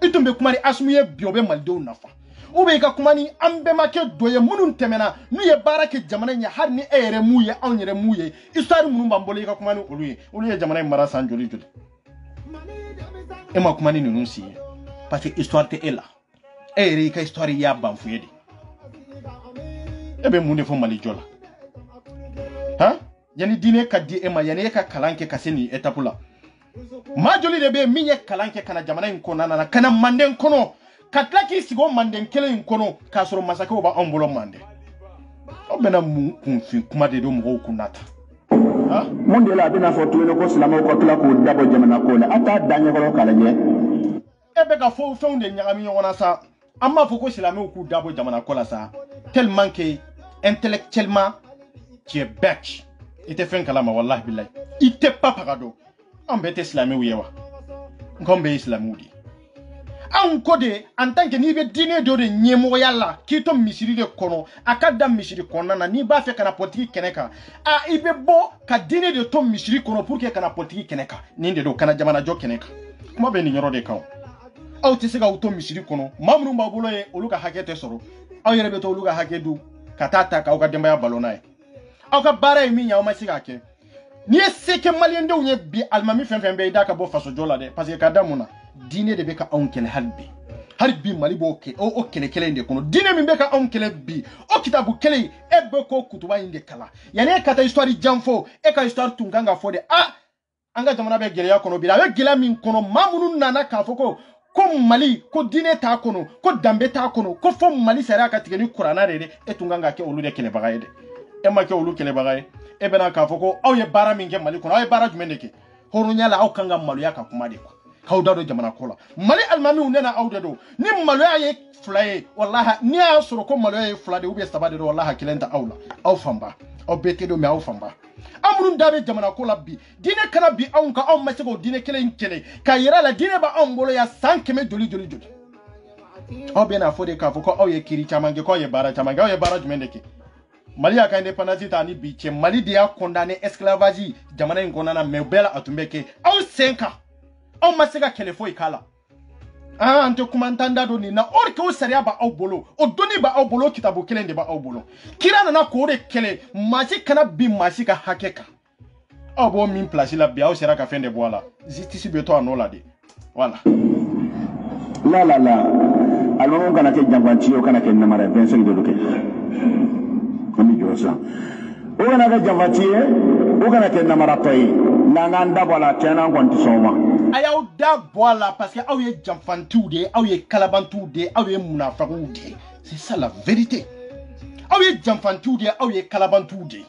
itumbe kuma ni asmuye bi o be mali de nafa o be ka kuma ni ambe make doye munun temena nu ye barake jamana nya har ni ere muye an yere muye histoire munun bambole ka kuma ni olu ye jamana mara san joli e ma kuma ni nunu si parce que histoire te est là e ka histoire ya banfuyedi e be munde fo mali jola ha yani dine ka di e ma yani ka kalanke kaseni etapula ma joli de be minye kalanke kana jamana in kona na kana manden kono katlaki sigo manden kele in kono ka soro masake oba ombolo mande o bena mun kun kuma de do mo kunata monde la bina fo tuno ko silama ko tula ko dabo jamana ko la ata danya ko kala je e be ka fo feunde nyagami yona sa amma fo ko silama ko dabo jamana ko la sa tellement que intellectuellement tu es bête ite fen kalama wallahi billahi ite papa gado ambe te islami wiyewa ngombe islamu di An kode en tant que ni be dine do de nyemoya la ki to misiri de kono akada misiri kono na ni ba fe kana politique keneka a ibe bo ka dine de to misiri kono pour que kana politique keneka ni de do kana jamana jo keneka kuma be ni nyoro de kan aw ti se ga to misiri kono mamru ba bolo e oluka hakete soro aw yere be to oluka hakedu katata ka o ka demba ya balona e aw ka bara e minya o ma siga ke ni se ke malien de unye bi almami fen be da ka bo faso jola de parce que kadamuna dine de beka on kele halbi mali bo ke o kele inde kono dine mi beka on kele bi o kitabu kele e be ko kutuba inde kala yani kata histoire jamfo e ka histoire tunganga fo de anga jamana be gele ya kono bi la be gele min kono mamunu nana ka foko ko mali ko dine ta kono ko dambe ta kono ko fo mali sara ka tigeni qur'ana de e tunganga ke olu de kele bagaye de e ma ke olu kele bagaye e bena ka foko aw ye bara min ke mali kono aw ye bara jumende ke horonya la aw kanga malu ya ka kuma de ko hawdado jamana kola mali almami unena awdado ni maloya ye flaye wallahi ni a soro ko maloya ye flade ube sabade do wallahi kilenta awla aw famba aw bekedo mi aw famba amrun dabe jamana kola bi dine kana bi awnka aw masego dine kelen kele ka yira la dine ba ambolo ya sankeme joli aw bena fode ka foko aw ye kiri chamange ko ye bara chamange aw ye bara jumendeke mali ya ka independance ta ni bi che mali de ya condamné esclavage jamana ngona me bela atumbeke aw senka on masega kelefo ikala ante kumantanda do ni na orke o saria ba aw bolo o doni ba aw bolo kitabu kelende ba aw bolo kirana na ko re kele masi kana bi masi ka hakeka aw bo min place la bi aw sera ka fende boala justice be to anola de voilà la alon kana ke jambanti o kana ke namara 25 de loke ami josa o kana ke jambanti o kana ke namara toy nanga ndabala tena ngonti soma ayaw da boala parce que aw ye jamfantou de aw ye kalabantou de aw ye munafakou de c'est ça la vérité aw ye jamfantou de aw ye kalabantou de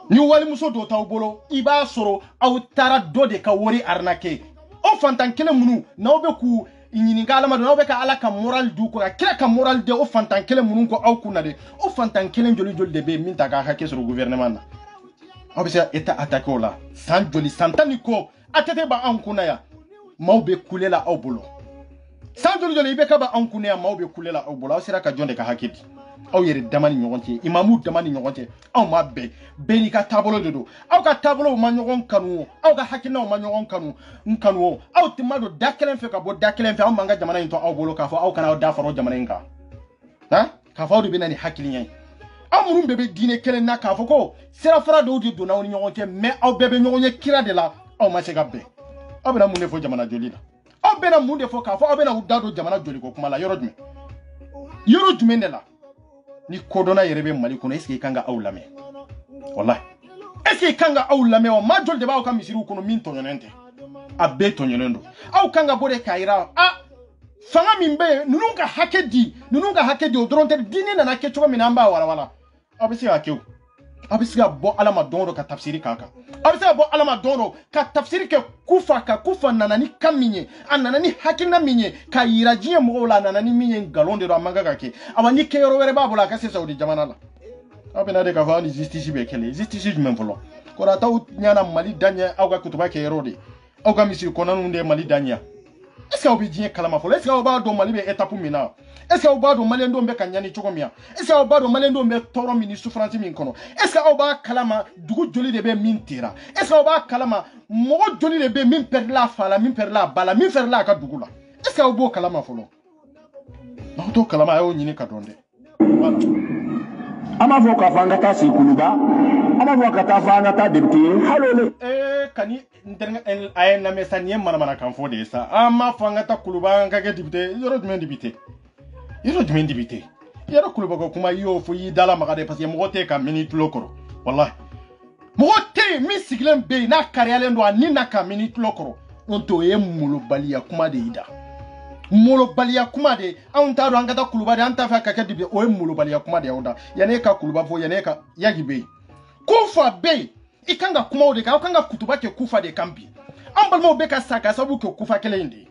ni wali muso do taw bolo iba soro aw tara do de ka wori arnaquer o fantan kele munu na obe ku nyini ngala ma do obe ka ala ka moral du ko kira ka moral de o fantan kele munu ko aw kuna de o fantan kele joli de be min ta ka hake sur gouvernement na aw be sa eta attaquer la san joli santani ko atete ba ankuna ya maube kulela aw bolo sanjolo jole ibe ka ba ankuna ya maube kulela aw bolo aw sira ka jonde ka hakiti aw yere damani nyogonte imamu damani nyogonte aw ma be ni ka tabolo dodo aw ka tabolo ma nyogon kanu aw ka hakina ma nyogon kanu aw timado dakelen fe ka bo dakelen fe aw manga jamana into aw bolo ka fo aw kana aw da faro jamana inga ha ka fo do binani hakiliyen aw murun bebe dine kelen na ka fo ko sira fara do di do na woni nyogonte mais aw bebe nyogonye kira de la aw ma se ka be aw bena mun defo jamana joli la aw bena mun defo ka fo aw bena udado jamana joli ko kuma la yoro jume de la ni kodona yerebe mali kono est-ce que kanga aw lame wallahi est-ce que kanga aw lame o ma jol de ba aw ka misiru kono min tonyonente abbe tonyonendo aw kanga bode kaira fanga mimbe nununga hakedi o dronte dine na ke choko minamba wala abisi akeu abisi bo alama dondo ka tafsiri kaka abisi bo alama dondo ka tafsiri ke kufa nanani kaminye ananani hakina minye ka yirajiye mo la nanani minye galonde ro amanga kake awani ke yoro were babula ka se saudi jamana la abena de ka fani justice be kele justice du même volo ko ra taw nyana mali danya awga kutuba ke yorode awga misiri konanu de mali danya est-ce que obi jien kalama folo est-ce que oba do mali be étape mina est-ce que oba do mali ndo be kanyani chogomia est-ce que oba do mali ndo be toro mini souffrance min kono est-ce que oba kalama dugu joli de be min tira est-ce que oba kalama mo joli de be min perdre la fala min perdre la bala min faire la ka dugu la est-ce que obo kalama folo no to kalama ayo nyini ka donde voilà ama fo ka fanga ta sikuluba ama fo ka ta fanga ta député halole kani ay na mesanie mana kan fo de sa ama fanga ta kuluba ka ke député yoro dmen député yoro kuluba ko kuma yo fo yi dala magade parce que mo te ka minute lokoro wallahi mo te mi siglen be na kariale ndo ani na ka minute lokoro on to e mulo balia kuma de ida molo balia kuma de an ta do an kata kuluba de an ta fa ka ke député o e mulo balia kuma de oda yane ka kuluba fo yane ka yagi be kufa be ikanga kuma ode ka kanga kutuba ke kufa de kampi ambalmo be ka saka sabu ke kufa kele indi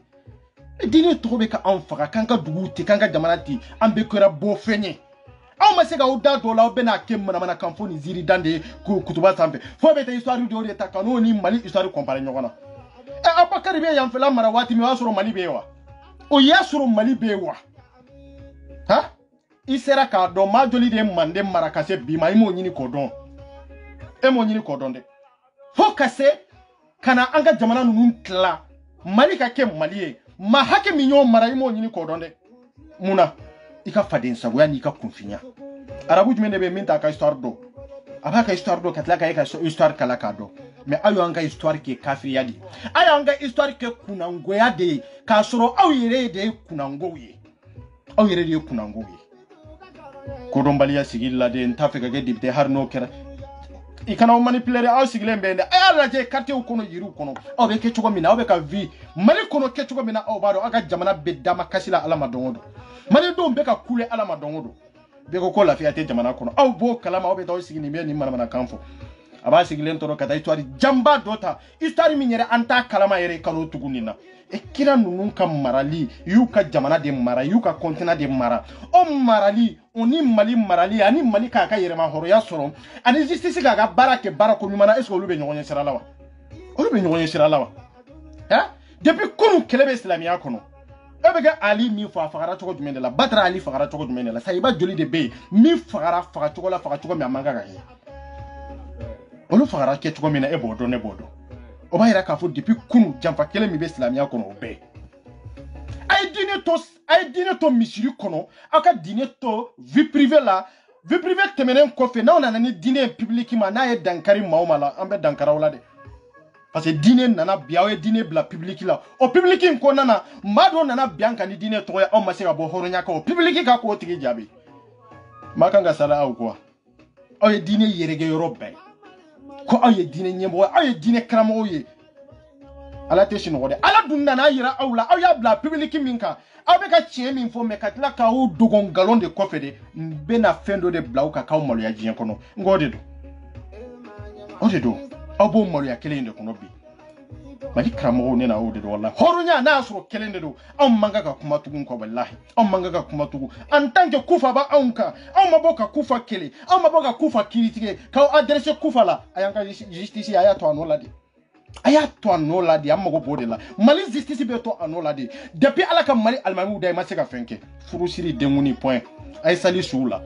dini to be ka anfaka kanga duguti kanga jamanati ambe kora bo fenye aw ma se ka uda do la be na kem mana kamfoni ziri dande kutuba sambe fo be te histoire de ode takano ni mali histoire comparer nyogona abakari be yam fela mara wati mi wasoro mali be wa o yasuru mali bewa ha isera ka do majoli de mande marakase bima imo nyini kodon emo nyini kodon de fokase kana anga jamana nunun tla mali ka ke mali ma hake minyo mara imo nyini kodon de muna ika faden sagoya ni ka konfinya arabu jumene be minta ka histoire do abaka histoire do katla ka histoire kala ka do mais ayo anga histoire ke kafiriya di ayo anga histoire ke kunangoya de ka soro aw yere de kunangoye aw yere de kunangoye ko don baliya sigilla de ntafika ke dibte har no kera ikana manipuler aw sigile mbende ay ala je carte u kono yiru kono aw be ke chugo mina aw be ka vi mali kono ke chugo mina aw bado aga jamana bedama kasila ala madongodo mali do be ka kule ala madongodo be ko la fiate jamana kono aw bo kalama aw be taw sigini me ni mana kanfo aba sigilen toro kata histoire jamba dota histoire minyere anta kalama yere kanu tugunina e kira nunun ka marali yuka jamana de mara yuka kontina de mara o marali oni mali marali ani mali ka yere ma horo ya soro ani justice ga barake barako mi mana esko lube nyonye siralawa olube nyonye siralawa ha depuis kunu kelebe islamiya kono ebega ali mi fa fagara chogo jumende la batra ali fagara chogo jumende la sayiba joli de be mi fagara faga chogo la faga chogo mi amanga ga he olu fagara ke chogo mina ebodo ne bodo o ba ira ka fo depuis kunu jamfa kele mi be islamiya kono obe ay dine to misiri kono aka dine to vie privée temenen ko fe na ona ni dine public ma na ye dankari maumala ambe dankara wala de parce que dine nana biawe dine bla public la o public ko nana mado nana bianka ni dine to ya o masega bo horonya ka o public ka ko tigi jabi makanga sala au quoi o ye dine yerege yorobe ko aye dine nyembo aye dine kramo ye ala te shinode ala dunna na yira awla aw ya bla public minka aw be ka chie min fo me katla ka o dogon galon de kofede be na fendo de bla ka kaw malu ya jien kono ngode do ode do abo malu ya kelende kono bi mali kramo ne na ode do wallahi horunya na asro kelende do aw manga ka kuma tugun ko wallahi aw manga ka kuma tugu en tant que kufa ba awnka aw maboka kufa kele aw maboka kufa kiritike ka adresse kufa la ayanga justice aya to anola de aya to anola de amago bodela mali justice be to anola de depuis ala ka mali almami da ma se ka fenke furusiri denguni point ay sali soula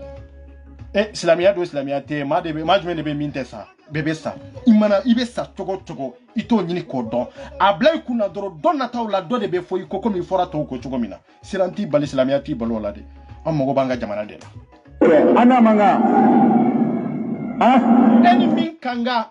e islamia do islamia te ma jumene be minte sa bebe sa imana ibe sa togo ito nyini ko don ablay kuna doro don na tawla do de be foyi ko komi fora to ko chogo mina siranti bal islamia ti balola de amago banga jamana de ana manga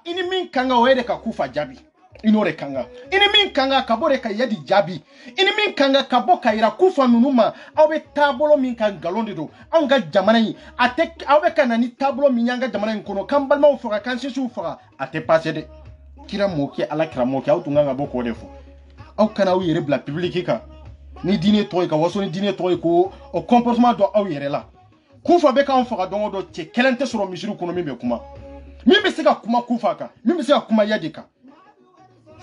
ini min kanga wede ka kufa jabi inore kanga ini min kanga kabore ka yadi jabi ini min kanga kaboka ira kufa nunuma awe tabolo min kan galondi do anga jamana yi ate awe kana ni tabolo min yanga jamana yi kono kambalma o fora kan sesu fora ate passé de kira moki ala kira moki autunga nga boko defo au kana wi yere bla public ka ni dine toy ka waso ni dine toy ko o comportement do aw yere la kufa be ka on fora dongo do che kelente soro misiru kono mimbe kuma mimbe sika kuma kufa ka mimbe sika kuma yadika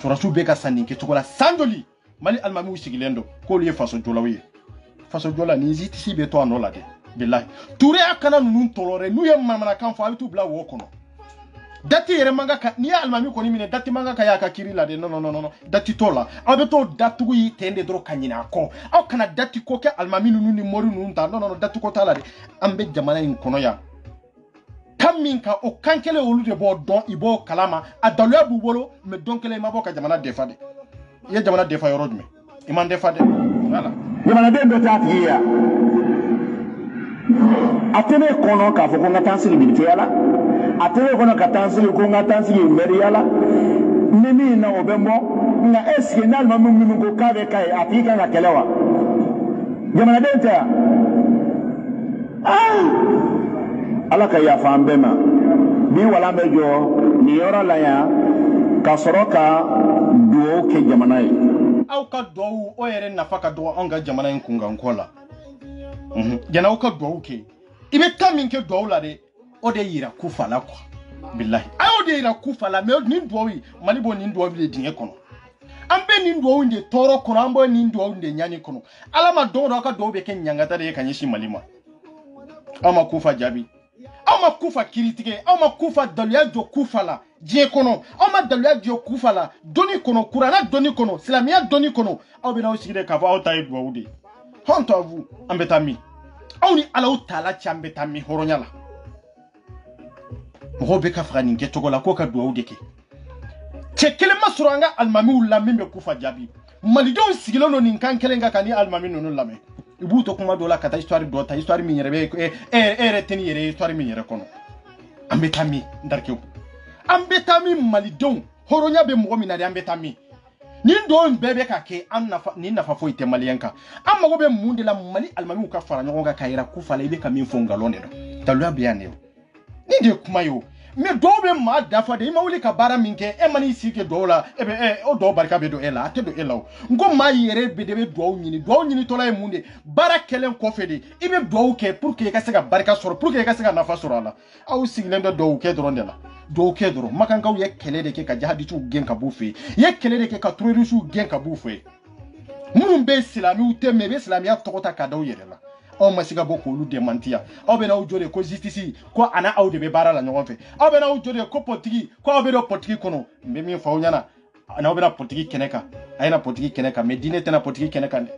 surasu be ka saninke tokola sandoli mali almami usigilendo ko liye faso jola ni ziti si be to anola de billahi touré akana nunun tolore nuye mamana kan fo abitu bla wo kono dati yere manga ka ni almami ko ni mine dati manga ka ya ka kirila de no dati tola abeto datugu yi tende dro kanyina ko aw kana dati ko ke almami nunun ni mori nunun ta no dati ko tala de ambe jamana in kono ya kaminka o kankele olu de bo don ibo kalama adalwa bubolo me donkele maboka jamana defade ye jamana defa yorodme iman defade wala jamana de beta tiya atene kono ka fo ko ngatansi libiti yala atene kono ka tansi ko ngatansi meri yala nini na obembo nga eske na mamu minu ko kabe kai atika na kelewa jamana de ta ala ka yafa an bɛɛ ma bi wala bɛ jɔ ni yɔrɔ la yan ka sɔrɔ ka duwawu kɛ jamana ye aw ka duwawu o yɛrɛ nafa ka dɔgɔ anw ka jamana in kunkanko la jana aw ka duwawu kɛ i bɛ taa min kɛ duwawu la de o de yira kufa la quoi billahi a y'o de yira kufa la mais nin duwawu mali b'o nin duwawu de dingɛ kɔnɔ an bɛ nin duwawu de tɔɔrɔ kɔnɔ an bɛ nin duwawu de ɲani kɔnɔ ala ma don dɔ aw ka duwawu bɛ kɛ ɲangata de ye ka ɲɛsin mali ma aw ma kufa jaabi aw ma kufa kiritige aw ma kufa daluya jo kufa la diɲɛ kɔnɔ aw ma daluya jo kufa la doni kɔnɔ kurana doni kɔnɔ silamɛya doni kɔnɔ aw bɛ n'aw sigi de k'a fɔ aw ta ye duwawu de honte à vous an bɛ taa min aw ni Ala taala cɛ an bɛ taa min hɔrɔnya la mɔgɔw bɛ ka faga nin kɛcogo la k'o ka duwawu de kɛ cɛ kelen ma sɔrɔ an ka alimamiw la min bɛ kufa jaabi malidenw sigilen don nin kan kelen kan ka ni alimami ninnu lamɛn i b'u to kuma dɔ la ka taa histoire dɔ ta histoire min yɛrɛ bɛ e yɛrɛ tɛ ni yɛrɛ ye histoire min yɛrɛ kɔnɔ an bɛ taa min ndarikew an bɛ taa min malidenw hɔrɔnya bɛ mɔgɔ min na de an bɛ taa min nin dɔw bɛɛ bɛ ka kɛ an nafa nin nafa foyi tɛ maliyɛn kan an mago bɛ mun de la mali alimamiw ka fara ɲɔgɔn kan ka yira kufa la i bɛ ka min fɔ nkalon de don daluya bɛ yan de nin de ye kuma ye o mais dɔw bɛ maa dafa de i ma wuli ka baara min kɛ e ma n'i sigi kɛ dɔw la e bɛ o dɔw barika bɛ don e la a tɛ don e la o n ko maa yɛrɛ bɛ de bɛ duwawu ɲinitɔla ye mun de baara kɛlen kɔfɛ de i bɛ duwawu kɛ pour que i ka se ka barika sɔrɔ pour que i ka se ka nafa sɔrɔ a la aw sigilen bɛ duwawu kɛ dɔrɔn de la duwawu kɛ dɔrɔn makankaw ye kɛlɛ de kɛ ka jihadisiw gɛn ka b'u fɛ yen i ye kɛlɛ de kɛ ka terrorisiw gɛn ka b'u fɛ yen minnu bɛ silamɛw tɛ mɛ i bɛ silamɛya tɔgɔ ta ka da u yɛrɛ la aw ma se ka bɔ k'olu démentir aw bɛ n'aw jɔ de ko justice ko ana aw de bɛ baara la ɲɔgɔn fɛ aw bɛ n'aw jɔ de ko politique ko aw bɛ don politique kɔnɔ n bɛ min fɔ aw ɲɛna n'aw bɛna politique kɛnɛ kan a ye na politique kɛnɛ kan mais diinɛ tɛna politique kɛnɛ kan dɛ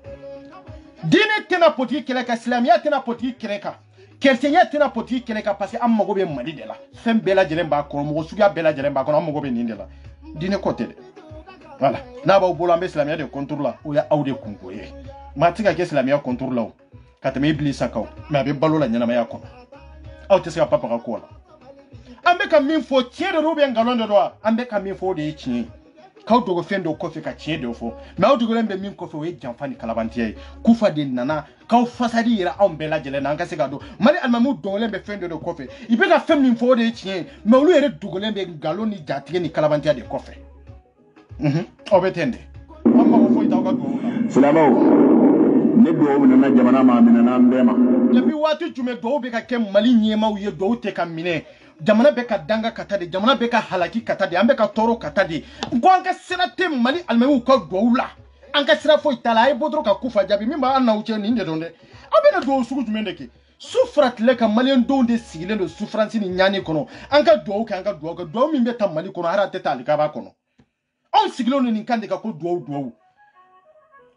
diinɛ tɛna politique kɛnɛ kan silamɛya tɛna politique kɛnɛ kan chrétienya tɛna politique kɛnɛ kan parce que an mago bɛ Mali de la fɛn bɛɛ lajɛlen b'a kɔnɔ mɔgɔ suguya bɛɛ lajɛlen b'a kɔnɔ an mago bɛ nin de la diinɛ kɔ tɛ dɛ voilà n'a b'aw bolo an bɛ silamɛya de contour la o y'aw de kunko ye maa tɛ ka kɛ silamɛya contour la o ka tɛmɛ Ibilisa kan mais a bɛ balo la ɲɛnamaya kɔnɔ aw tɛ se ka papaga ko la an bɛ ka min fɔ tiɲɛ de don ou bien nkalon de don wa an bɛ ka min fɔ o de ye tiɲɛ ye k'aw dogo fɛn dɔw kɔfɛ ka tiɲɛ dɔw fɔ mais aw dogolen bɛ min kɔfɛ o ye janfa ni kalabantiya ye kufa de nana k'aw fasadi yira anw bɛɛ lajɛlen na an ka se ka dɔn Mali alimamiw dogolen bɛ fɛn dɔ de kɔfɛ i bɛ ka fɛn min fɔ o de ye tiɲɛ ye mais olu yɛrɛ dogolen bɛ nkalon ni jatigɛ ni kalabantiya de kɔfɛ aw bɛ ten de an mago foyi t'aw ka duwawu la silamɛw ne duwawu nana jamana ma minɛna an bɛɛ ma depuis waati jumɛn duwawu bɛ ka kɛ Mali ɲɛmaaw ye duwawu tɛ ka minɛ jamana bɛ ka danga ka taa de jamana bɛ ka halaki ka taa de an bɛ ka tɔɔrɔ ka taa de ko an ka sira tɛ Mali alimamiw ka duwawu la an ka sira foyi t'a la a ye bɔ dɔrɔn ka kufa jaabi min b'an n'aw cɛ nin de don dɛ aw bɛna duwawu sugu jumɛn de kɛ su faratile ka maliyɛn denw de sigilen don souffrance ni ɲani kɔnɔ an ka duwawu kɛ an ka duwawu kɛ duwawu min bɛ taa Mali kɔnɔ hali a tɛ taa alikaba kɔnɔ anw sigilen don nin kan de ka ko duwawu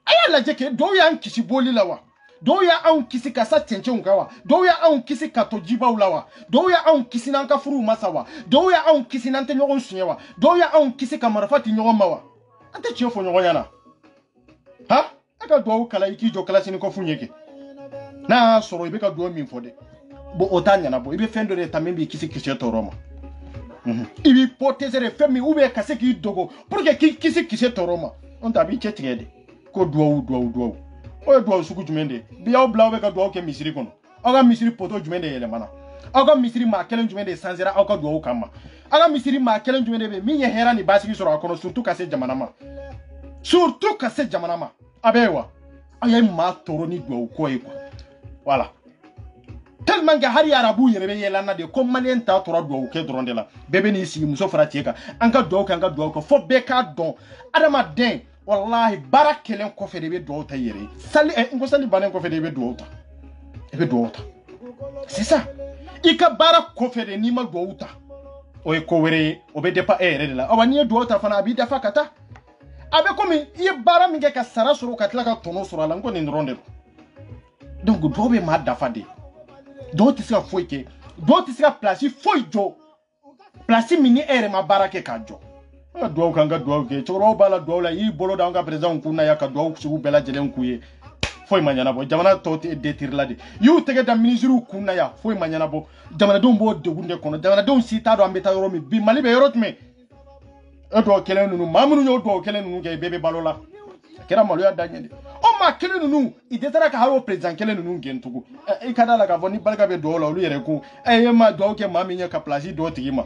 a y'a lajɛ kɛ dɔw y'an kisi boli la wa dɔw y'anw kisi ka sa cɛncɛnw kan wa dɔw y'anw kisi ka to jibaw la wa dɔw y'anw kisi n'an ka furuw ma sa wa dɔw y'anw kisi n'an tɛ ɲɔgɔn suɲɛ wa dɔw y'anw kisi ka marifa ti ɲɔgɔn ma wa an tɛ tiɲɛ fɔ ɲɔgɔn ɲɛna ha e ka duwawu kala i k'i jɔ kalasini kɔfu ɲɛ kɛ n'a y'a sɔrɔ i bɛ ka duwawu min fɔ dɛ bon o t'a ɲɛnabɔ i bɛ fɛn dɔ de ta min b'i kisi kisɛ tɔɔrɔ ma i b'i protéger de fɛn min ou bien ka se k'i dogo pour que k'i kisi kisɛ tɔɔrɔ ma n'o tɛ a b'i cɛ tigɛ de ko duwawu o ye duwawu sugu jumɛn de ye bi aw bila aw bɛ ka duwawu kɛ misiri kɔnɔ aw ka misiri poto jumɛn de yɛlɛmana aw ka misiri maa kelen jumɛn de sansera aw ka duwawu kama aw ka misiri maa kelen jumɛn de bɛ min ye hɛrɛ ni basigi sɔrɔ a kɔnɔ surtout ka se jamana ma a bɛ ye wa aw ye maa tɔɔrɔ ni duwawu ko ye quoi voilà tellement que hali arabu yɛrɛ bɛ yɛlɛ na de ko maliyɛn ta tora duwawu kɛ dɔrɔn de la bɛɛ bɛ n'i sigi muso fara cɛ kan an ka duwawu kɛ fo bɛɛ k'a dɔn adamaden wallahi baara kelen kɔfɛ de bɛ duwawu ta i yɛrɛ ye sali bannen kɔfɛ de i bɛ duwawu ta c'est ça i ka baara kɔfɛ de n'i ma duwawu ta o ye ko wɛrɛ ye o bɛ dépend e yɛrɛ de la awa n'i ye duwawu ta fana a b'i dafa ka taa a bɛ komi i ye baara min kɛ ka sara sɔrɔ ka tila ka tɔnɔ sɔrɔ a la n ko nin dɔrɔn de don donc duwawu bɛ maa dafa de duwawu tɛ se ka foyi kɛ duwawu tɛ se ka place foyi jɔ place min ni e yɛrɛ ma baara kɛ k'a jɔ an ka duwawu kɛ an ka duwawu kɛ cɛkɔrɔbaw b'a la duwawu la i y'i bolo da an ka président kun na ya ka duwawu sugu bɛɛ lajɛlen k'u ye foyi ma ɲɛnabɔ jamana tɔw tɛ détirila de i y'u tɛgɛ da ministres kun na ya foyi ma ɲɛnabɔ jamanadenw b'o degun de kɔnɔ jamanadenw si t'a dɔn an bɛ taa yɔrɔ min bi Mali bɛ yɔrɔ jumɛn e duwawu kɛlen ninnu maa minnu y'o duwawu kɛlen ninnu kɛ bɛɛ bɛ balo la a kɛra maloya daɲɛ de o maa kelen ninnu i dɛsɛra ka hali o président kelen ninnu gɛn tugun i ka d'a la k'a fɔ ni barika bɛ duwawu la olu yɛrɛ ko e ma duwawu kɛ maa min ye ka place d'o tigi ma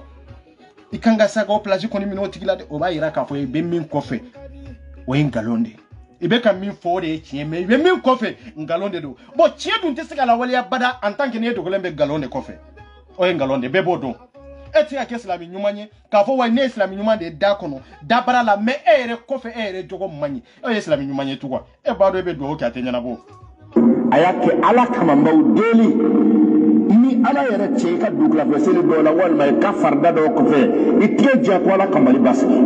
i kan ka se ka o place kɔni minɛ o tigi la dɛ o b'a yira k'a fɔ i bɛ min kɔfɛ o ye nkalon de ye i bɛ ka min fɔ o de ye tiɲɛ mais i bɛ min kɔfɛ nkalon de don bon tiɲɛ dun tɛ se ka lawaleya bada en tant que n'i ye dogolen bɛ nkalon de kɔfɛ o ye nkalon de bɛɛ b'o dɔn e tɛ se ka kɛ silamɛ ɲuman ye k'a fɔ wa ne ye silamɛ ɲuman de ye da kɔnɔ dabara la mais e yɛrɛ kɔfɛ e yɛrɛ jogo man ɲi e ye silamɛ ɲuman ye tugun e b'a dɔn e bɛ duwawu kɛ a tɛ ɲɛnabɔ a y'a kɛ ala kama n b'aw deli ni ala yɛrɛ cɛ I ka duglafɛseli dɔ la walima I ka farida dɔ kɔfɛ I tigɛ jako ala ka Mali basigi.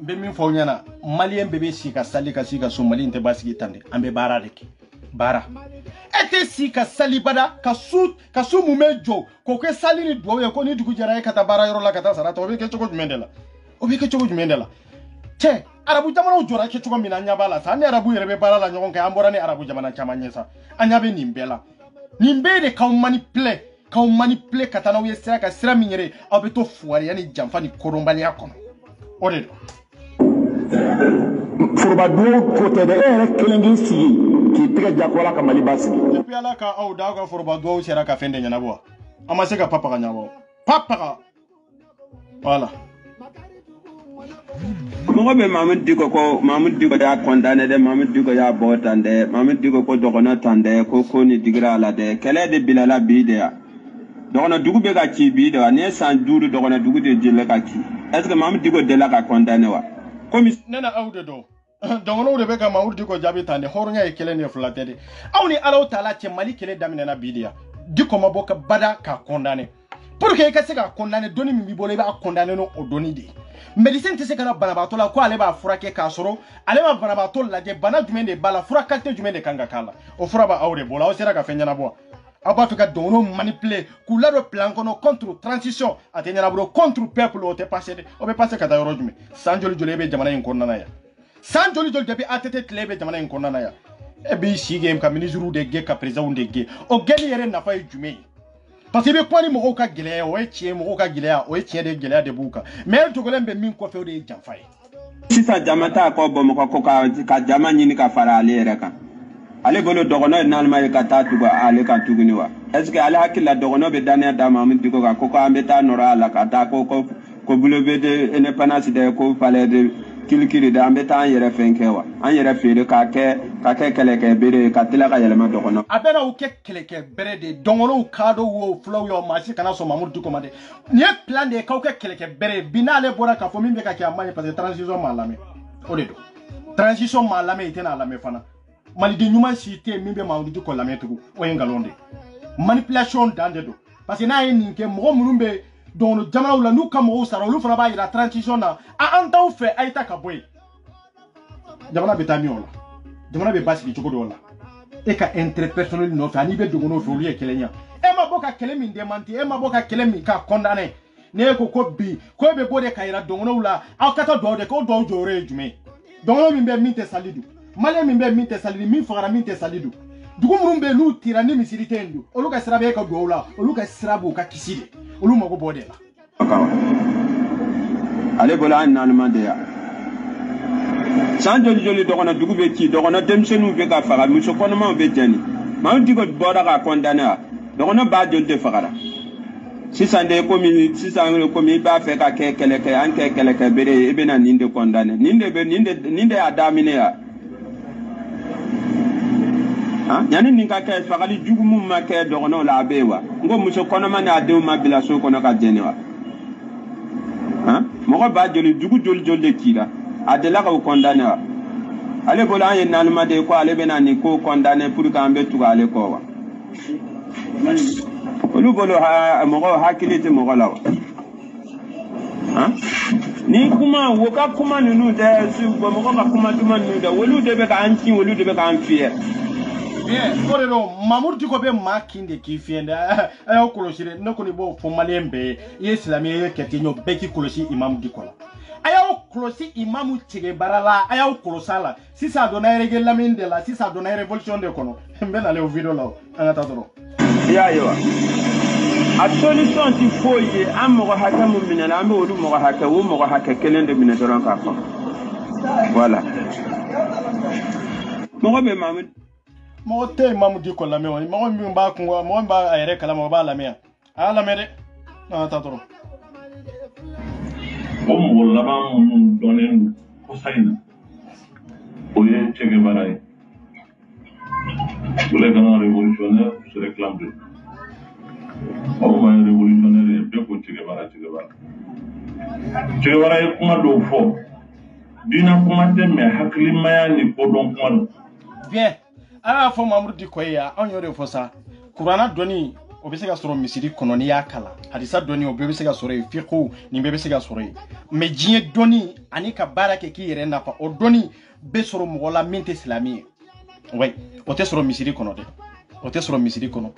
Be min fɔ ɲɛna malien bebe si ka sali ka si ka so Mali tɛ basigi tan de an bɛ baara de kɛ baara e tɛ si ka sali bada ka su mun bɛ jɔ k'o kɛ sali ni duwawu ye ko ni dugu jɛra e ka taa baara yɔrɔ la ka taa sara ta o bɛ kɛ cogo jumɛn de la o bɛ kɛ cogo jumɛn de la cɛ arabu jamanaw jɔra kɛ cogo min na an ɲɛ b'a la sa an ni arabu yɛrɛ bɛ baara la ɲɔgɔn kɛ an bɔra ni arabu jamana caman ɲɛ sa an ɲɛ bɛ nin bɛɛ la nin bɛɛ de k'aw manipulé ka taa n'aw ye sira ka sira min yɛrɛ aw bɛ to fuwariya ni janfa ni kodɔnbaliya kɔnɔ o de don. Forobaduwawu ko tɛ dɛ e yɛrɛ kelen k'i sigi k'i tigɛ jako ala ka Mali basigi. Depuis ala ka aw da aw ka forobaduwawu sera ka fɛn de ɲɛnabɔ an ma se ka papa ka ɲɛnabɔ papa voilà. Mɔgɔ bɛ Mamadou Diko ko Mamadou Diko y'a condamné dɛ Mamadou Diko y'a bɔ tan dɛ Mamadou Diko ko dɔgɔnɔ tan dɛ ko ni digira a la dɛ kɛlɛ de bilala bi de ya dɔgɔnɔ dugu bɛ ka ci bi de wa ni ye san 5 dɔgɔnɔ dugu de jɛlɛ ka ci est-ce que Mamadou Diko delila ka condamné wa komi ne na aw de don dɔgɔnɔw de bɛ ka Mamadou Diko jaabi tan de hɔrɔnya ye kelen de fila tɛ de aw ni Alahu Taala cɛ Mali kɛlɛ daminɛna bi de ya Diko ma bɔ ka bada ka condamné pour que I ka se ka condamné doni min b'i bolo I b'a condamné no o doni de médecin tɛ se ka na banabaatɔ la ko ale b'a furakɛ k'a sɔrɔ ale ma banabaatɔ lajɛ bana jumɛn de b'a la fura qualité jumɛn de kan ka k'a la o fura b'a aw de bolo aw sera ka fɛn ɲɛnabɔ aw b'a fɛ ka dɔgɔnɔw manipuler k'u ladon plan kɔnɔ contre transition a tɛ ɲɛnabɔ contre peuple o tɛ passé de o bɛ passé ka taa yɔrɔ jumɛn san joli joli e bɛ jamana in kɔnɔna yan san joli joli depuis ATT tile e bɛ jamana in kɔnɔna yan e b'i sigi ka ministres de gɛn ka présidents de gɛn o gɛnni yɛrɛ nafa ye jumɛn ye parce que I bɛ kuma ni mɔgɔw ka gɛlɛya o ye tiɲɛ mɔgɔw ka gɛlɛya o ye tiɲɛ de gɛlɛya de b'u kan mais dogolen bɛ min kɔfɛ o de ye janfa ye. Sisan jama t'a kɔ Bamakɔ ko ka jama ɲini ka fara ale yɛrɛ kan ale bolo dɔgɔnɔ ye n'alima ye ka taa tugu ale kan tuguni wa est-ce que ale hakili la dɔgɔnɔ bɛ danaya da Mamadou Diko kan ko an bɛ taa nɔrɔ a la ka taa ko boulevard de indépendance de ko palais de kilikiri de an bɛ taa an yɛrɛ fɛn kɛ wa an yɛrɛ feere ka kɛ kɛlɛkɛ bere ka tila ka yɛlɛma dɔgɔnɔ a bɛ na o kɛ kɛlɛkɛ bere de dɔgɔnɔw kadɔ wo fulaw yo maa si kana sɔn Mamadou Diko ma dɛ nin ye plan de ye k'aw kɛ kɛlɛkɛ bere bi n'ale bɔra k'a fɔ min bɛ ka kɛ a man ɲi parce que transition m'a lamɛn o de don transition m'a lamɛn I tɛna lamɛn fana maliden ɲuman si tɛ min bɛ Mamadou Diko lamɛn tugun o ye nkalon de manipulation dan de don parce que n'a ye nin kɛ mɔgɔ minnu bɛ dɔgɔnɔ jamanaw la n'u ka mɔgɔw sara olu fana b'a yira transition na an t'aw fɛ a ye ta ka bɔ yen jamana bɛ taa min o la jamana bɛ basigi cogo dɔw la e ka intérêt personnel nɔfɛ ani bɛ dɔgɔnɔw fɛ olu ye kɛlɛ ɲɛ e ma bɔ ka kɛlɛ min démenti e ma bɔ ka kɛlɛ min ka condamné ne ko bi ko e bɛ bɔ de ka yira dɔgɔnɔw la aw ka taa duwawu de k'o duwawu jɔyɔrɔ ye jumɛn ye dɔgɔnɔ min bɛ min tɛ sali dun malien min bɛ min tɛ sali dun min fagara min tɛ sali dun dugu minnu bɛ n'u tira ni misiri tɛ yen dun olu ka sira bɛ e ka duwawu la olu ka sira b'u ka kisi de olu mago bɔ de la. ale bolo an n'alima de ya san joli joli dɔgɔnɔ dugu bɛ ci dɔgɔnɔ denmisɛnninw bɛ ka faga muso kɔnɔmaw bɛ jɛni Mamadou Diko bɔra ka condamné wa dɔgɔnɔ b'a joli de fagara sisan komi I b'a fɛ ka kɛ kɛlɛkɛ an kɛ kɛlɛkɛ bere ye I bɛna nin de condamné nin de y'a daminɛ ya yanni nin ka kɛ fagali jugu min ma kɛ dɔgɔnɔw la a bɛ yen wa n ko muso kɔnɔma n'a denw ma bila so kɔnɔ ka jɛni wa mɔgɔ b'a joli dugu joli de cira a delila k'o condamné wa ale bolo an ye n'alima de ko ale bɛna nin ko condamné pour que an bɛ tugu ale kɔ wa olu bolo mɔgɔ hakili tɛ mɔgɔ la wa ni kuma wo ka kuma ninnu tɛ mɔgɔ ka kuma duman ninnu tɛ olu de bɛ k'an ci olu de bɛ k'an fiyɛ. o de don Mamadou Diko bɛ maa kin de k'i fiɲɛ dɛ a y'aw kɔlɔsi dɛ ne kɔni b'o fɔ maliyɛn bɛɛ ye I ye silamɛ ye kɛ ten ɲɔ bɛɛ k'i kɔlɔsi Imamu Diko la a y'aw kɔlɔsi Imamu Cɛgebara la a y'aw kɔlɔsi a la sisan a donna reggae lamɛnni de la sisan a donna révolution de kɔnɔ n bɛ nalen o video la an ka taa dɔrɔn. I y'a ye wa a solution tɛ foyi ye an mɔgɔ hakɛ min minɛna an bɛ olu mɔgɔ hakɛ o mɔgɔ hakɛ kelen de minɛ dɔrɔn k'a fɔ voilà mɔgɔ bɛ Mamadou mɔgɔ tɛ Mamadou Diko lamɛn wa mɔgɔ min b'a kun mɔgɔ min b'a a yɛrɛ kalama o b'a lamɛn a y'a lamɛn dɛ an ka taa dɔrɔn. o mɔgɔ laban minnu dɔnnen don kosa in na o ye Cɛgebara ye tous les grands révolutionnaires se réclament d'eux aw ma ye révolutionnaire ye bɛɛ ko Cɛgebara ye kuma dɔw fɔ diinɛ kuma tɛ mais hakilimaya ni kodɔn kuma don. bien a y'a fɔ Mamadou Diko ye yan anw y'o de fɔ sa Kurana doni o bɛ se ka sɔrɔ misiri kɔnɔ n'i y'a kalan hadisa dɔnni o bɛɛ bɛ se ka sɔrɔ yen fiqhu nin bɛɛ bɛ se ka sɔrɔ yen mais diɲɛ dɔnni ani ka baara kɛ k'i yɛrɛ nafa o dɔnni bɛ sɔrɔ mɔgɔ la min tɛ silamɛ ye ouais o tɛ sɔrɔ misiri kɔnɔ dɛ o tɛ sɔrɔ misiri kɔnɔ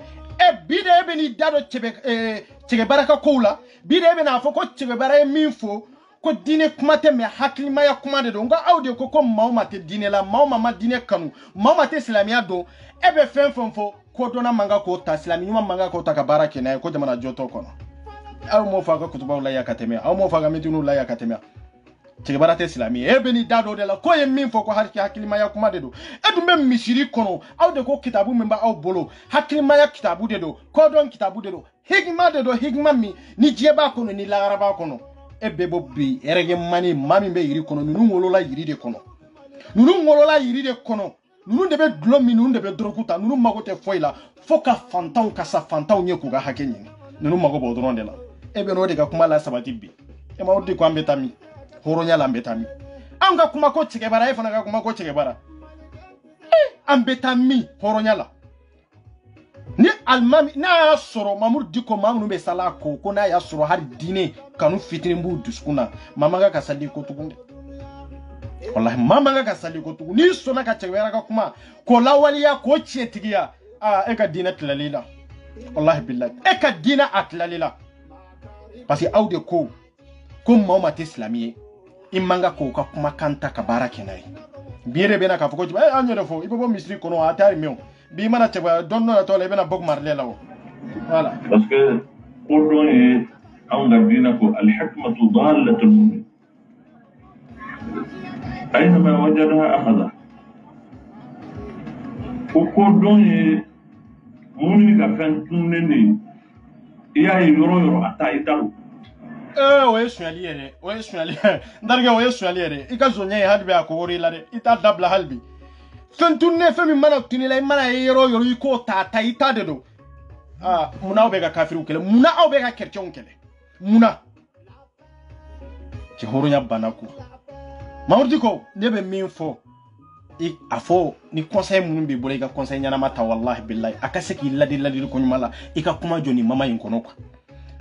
bi de e bɛ n'i da dɔ cɛgɛ baara ka kow la bi de e bɛ n'a fɔ ko cɛgɛ baara ye min fɔ ko diinɛ kuma tɛ mais hakilimaya kuma de don nka aw de ko maa ma tɛ diinɛ la maa ma diinɛ kanu maa ma tɛ silamɛya dɔn e bɛ fɛn fɛn fɔ ko dɔnna manga ko ta silamɛ ɲuman manga ko ta ka baara kɛ n'a ye ko jamana jɔtɔ kɔnɔ aw m'o fɔ a ka kutubaw la ya ka tɛmɛ aw m'o fɔ a ka mitiniw la ya ka tɛmɛ cɛgɛ baara tɛ silamɛ ye e bɛ n'i da dɔ de la ko ye min fɔ ko hakilimaya kuma de don e dun bɛ misiri kɔnɔ aw de ko kitabu min b'aw bolo hakilimaya kitabu de don kodɔn kitabu de don hikima de don hikima min ni diɲɛ b'a kɔnɔ ni lahara b'a kɔnɔ e bɛ bɔ bi ɛrɛgɛ mani maa min bɛ yiri kɔnɔ ninnu wolola yiri de kɔnɔ ninnu wolola yiri de kɔnɔ ninnu de bɛ dulɔ min ninnu de bɛ dɔrɔku ta ninnu mago tɛ foyi la fo ka fantanw ka sa fantanw ɲɛ k'u ka hakɛ ɲini ninnu mago b'o dɔrɔn de la e bɛ n'o de ka kuma la sabati bi e ma o de ko an bɛ taa min hɔrɔnya la an bɛ taa min an ka kuma ko cɛgɛ baara e fana ka kuma ko cɛgɛ baara an bɛ taa min hɔrɔnya la ni alimami n'a y'a sɔrɔ Mamudu Diko maa minnu bɛ sala ko n'a y'a sɔrɔ hali diinɛ kanu fitinin b'u dusukun na maa man kan ka sali ko tugun dɛ wallahi maa man kan ka sali ko tugun n'i sɔnna ka cɛgɛ baara ka kuma k'o lawaleya k'o tiɲɛtigiya e ka diinɛ tilali la wallahi billahi e ka diinɛ a tilali la parce que aw de ko maa ma tɛ silamɛ ye i man kan k'o ka kumakan ta ka baara kɛ n'a ye bi yɛrɛ bɛ na k'a fɔ ko an yɛrɛ fɔ i bɛ bɔ misiri kɔnɔ a t'a ye mɛn bi mana cɛgɛ dɔn dɔ tɔ la i bɛna bɔ marile la o voilà parce que ko dɔn ye anw ka diinɛ ko alhikmatu dalatul mu'min aynama wajadaha akhadha ko dɔn ye mumini ka fɛn tunnen de i y'a ye yɔrɔ yɔrɔ a taa i dalo o ye sonyali yɛrɛ o ye sonyali ndarikɛ o ye sonyali yɛrɛ i ka zonya ye hali bi a kɔgɔrɔ i la dɛ i t'a dabila hali bi fɛn tunnen fɛn min mana tuni la i mana ye yɔrɔ yɔrɔ i k'o ta i ta de don munna aw bɛ ka kafiriw kɛlɛ munna aw bɛ ka kɛrɛcɛnw kɛlɛ munna cɛ hɔrɔnya banna ko Mamudu Diko ne bɛ min fɔ a fɔ ni conseil minnu b'i bolo i ka conseil ɲɛnama ta wallahi billahi a ka se k'i ladi ko ɲuman la i ka kuma jɔ ni mama in kɔnɔ quoi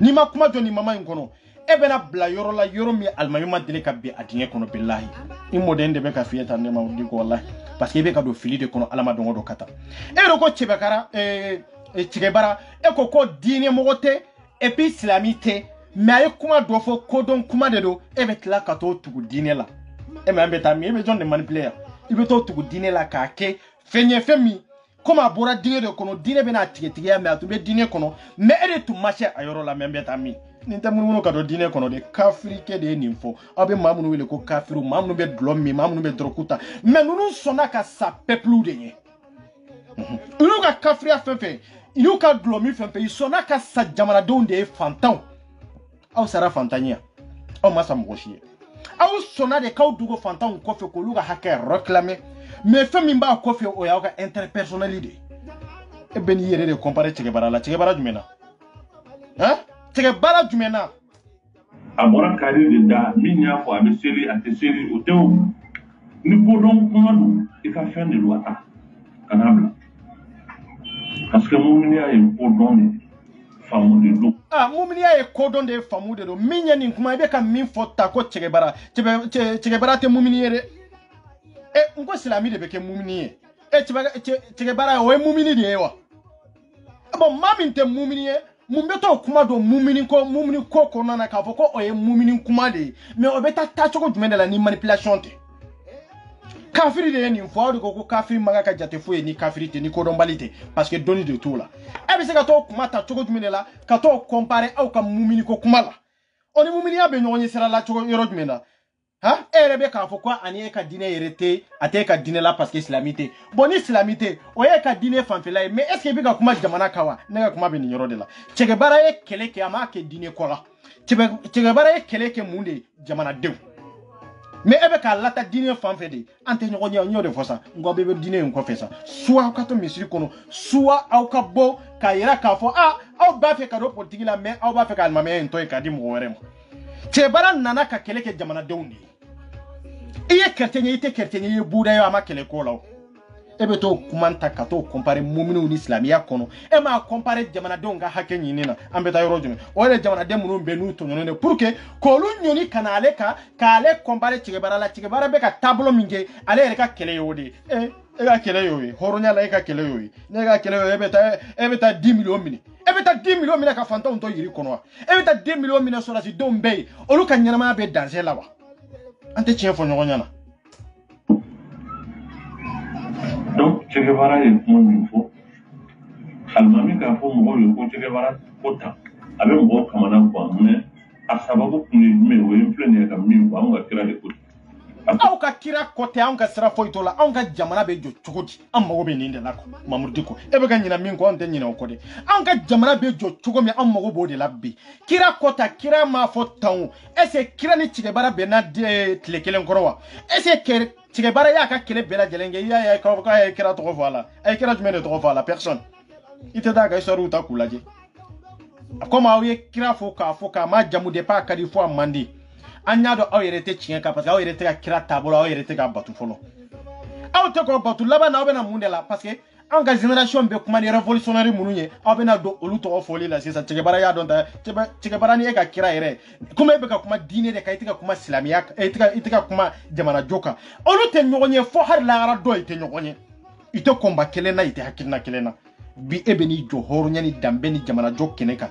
n'i ma kuma jɔ ni mama in kɔnɔ e bɛna bila yɔrɔ la yɔrɔ min alimami ma deli ka bin a dingɛ kɔnɔ billahi i mɔden de bɛ ka fiyɛ tan ne Mamudu Diko wallahi parce que i bɛ ka don fili de kɔnɔ ala ma dɔn o dɔ ka taa e yɛrɛ ko cɛgɛ baara e ko diinɛ mɔgɔ tɛ et puis silamɛ tɛ mais a ye kuma dɔ fɔ kodɔn kuma de don e bɛ tila ka t'o tugu diinɛ la e mɛ an bɛ taa min e bɛ jɔn de manipuler yan i bɛ t'o tugu diinɛ la k'a kɛ fɛn ye fɛn min comme a bɔra diinɛ de kɔnɔ diinɛ bɛna tigɛtigiya mais a tun bɛ diinɛ kɔnɔ mais e de tun ma se a yɔrɔ la mais an bɛ taa min nin tɛ munumunu ka don diinɛ kɔnɔ de kafirikɛ de ye nin fɔ aw bɛ maa minnu wele ko kafiru maa minnu bɛ dulɔ min maa minnu bɛ dɔrɔku ta mais ninnu sɔnna ka sa peuple de ɲɛ ninnu ka kafiriya fɛn fɛn n'u ka dulɔ min fɛn fɛn i sɔnna ka sa jamanadenw de ye fantanw aw sara fantanya aw ma sa mɔgɔ si ye aw sɔnna de k'aw dogo fantanw kɔfɛ k'olu ka hakɛ réclamer mais fɛn min b'a kɔfɛ o y'aw ka intérêt personnel de e bɛ n'i yɛrɛ de comparer cɛgɛ baara la cɛgɛ baara jumɛn na cɛgɛ baara jumɛn na a bɔra kari de da min y'a fɔ a bɛ seli a tɛ seli o tɛ o ni kodɔn kuma don i ka fɛn de don a ta ka n'a bila parce que muminiya ye kodɔn de faamu de don muminiya ye kodɔn de ye faamu de don min ye nin kuma i bɛ ka min fɔ ta ko cɛgɛ baara tɛ mumini ye dɛ n ko silamɛ de bɛ kɛ mumini ye cɛgɛ baara o ye mumini de ye wa bon maa min tɛ mumini ye mun bɛ t'o kuma don mumini ko kɔnɔna na k'a fɔ ko o ye mumini kuma de ye mais o bɛ taa cogo jumɛn de la ni manipulation tɛ kafiri de ye nin fɔ aw de ko kafiri man ka jate foyi ye ni kafiri tɛ ni kodɔnbali tɛ parce que dɔnni de t'o la e bɛ se ka t'o kuma ta cogo jumɛn de la ka t'o comparer aw ka mumini ko kuma la o ni muminiya bɛ ɲɔgɔn ye sira la cogo yɔrɔ jumɛn na e yɛrɛ bɛ k'a fɔ ko ani e ka diinɛ yɛrɛ tɛ a tɛ e ka diinɛ la parce que silamɛ tɛ bon ni silamɛ tɛ o ye e ka diinɛ fanfɛla ye mais est ce que i bɛ ka kuma jamana kan wa ne ka kuma bɛ nin yɔrɔ de la cɛgɛ baara ye kɛlɛ kɛ a m'a kɛ diinɛ kɔ la cɛgɛ baara ye kɛlɛ kɛ mun de ye jamanadenw mais e bɛ k'a lata diinɛ fan fɛ de an tɛ ɲɔgɔn ye n y'o de fɔ sa n ko aw bɛɛ bɛ diinɛ in kɔfɛ sa soit aw ka to misiri kɔnɔ soit aw ka bɔ k'a yira k'a fɔ aw b'a fɛ ka don politiki la mais aw b'a fɛ ka alimamiya in to yen k'a di mɔgɔ wɛrɛ ma cɛgɛ baara nana ka kɛlɛ kɛ jamanadenw de ye i ye chrétien ye i tɛ chrétien ye i ye buda ye a ma kɛlɛ ko la ebe to kumanta ka to compare mu'minu ni islamiya kono e ma compare jamana don ga hake nyini na ambeta yoro jume wala jamana dem no be nu to ne pour que ko lu nyoni kanale ka ale compare Chigebara la Chigebara be ka tableau minge ale ka kele yodi ga kele yoyi horonya la ka kele yoyi ne ga kele yoyi ebeta 10 millions mini ebeta 10 millions mini ka fanta on to yiri kono ebeta 10 millions mini so la si don be olu ka nyama be danger la wa ante chien fo nyonya na donc Chigebara est mon info almami ka fo mo yo ko Chigebara kota abe mo kamana ko mais a sababu kuni me wo influence ka mi ko am ga kira de ko aw ka kira kote an ka sira foyi to la an ka jamana be jo cogodi an mago be nin de la ko Mamour Dicko e be ka nyina min ko an te nyina ko de an ka jamana be jo cogo mi an mago bo de la bi kira kota kira ma fo tan ese kira ni Chigebara be na de tile kelen koro wa ese Chigebara ya ka kele bela jelenge ya ka kira to voilà ay kira jumene to voilà personne ite da ga soru ta kulaje comme aw ye kira fo ka ma jamu de pa ka di fo amandi anya do aw yerete chien ka parce que aw yerete ka kira tabolo aw yerete ka batu folo aw te ko batu laba na obena mundela parce que en ga génération be kuma ni révolutionnaire mununye aw bena do olu to foli la c'est Chigebara ya don ta Chigebara ni e ka kira yere kuma be ka kuma dine de ka itika kuma islamia itika kuma jamana joka olu te nyogonye fo har la ara do ite nyogonye ite komba kelena ite hakilna kelena bi ebeni jo horo nyani dambe ni jamana jokene ka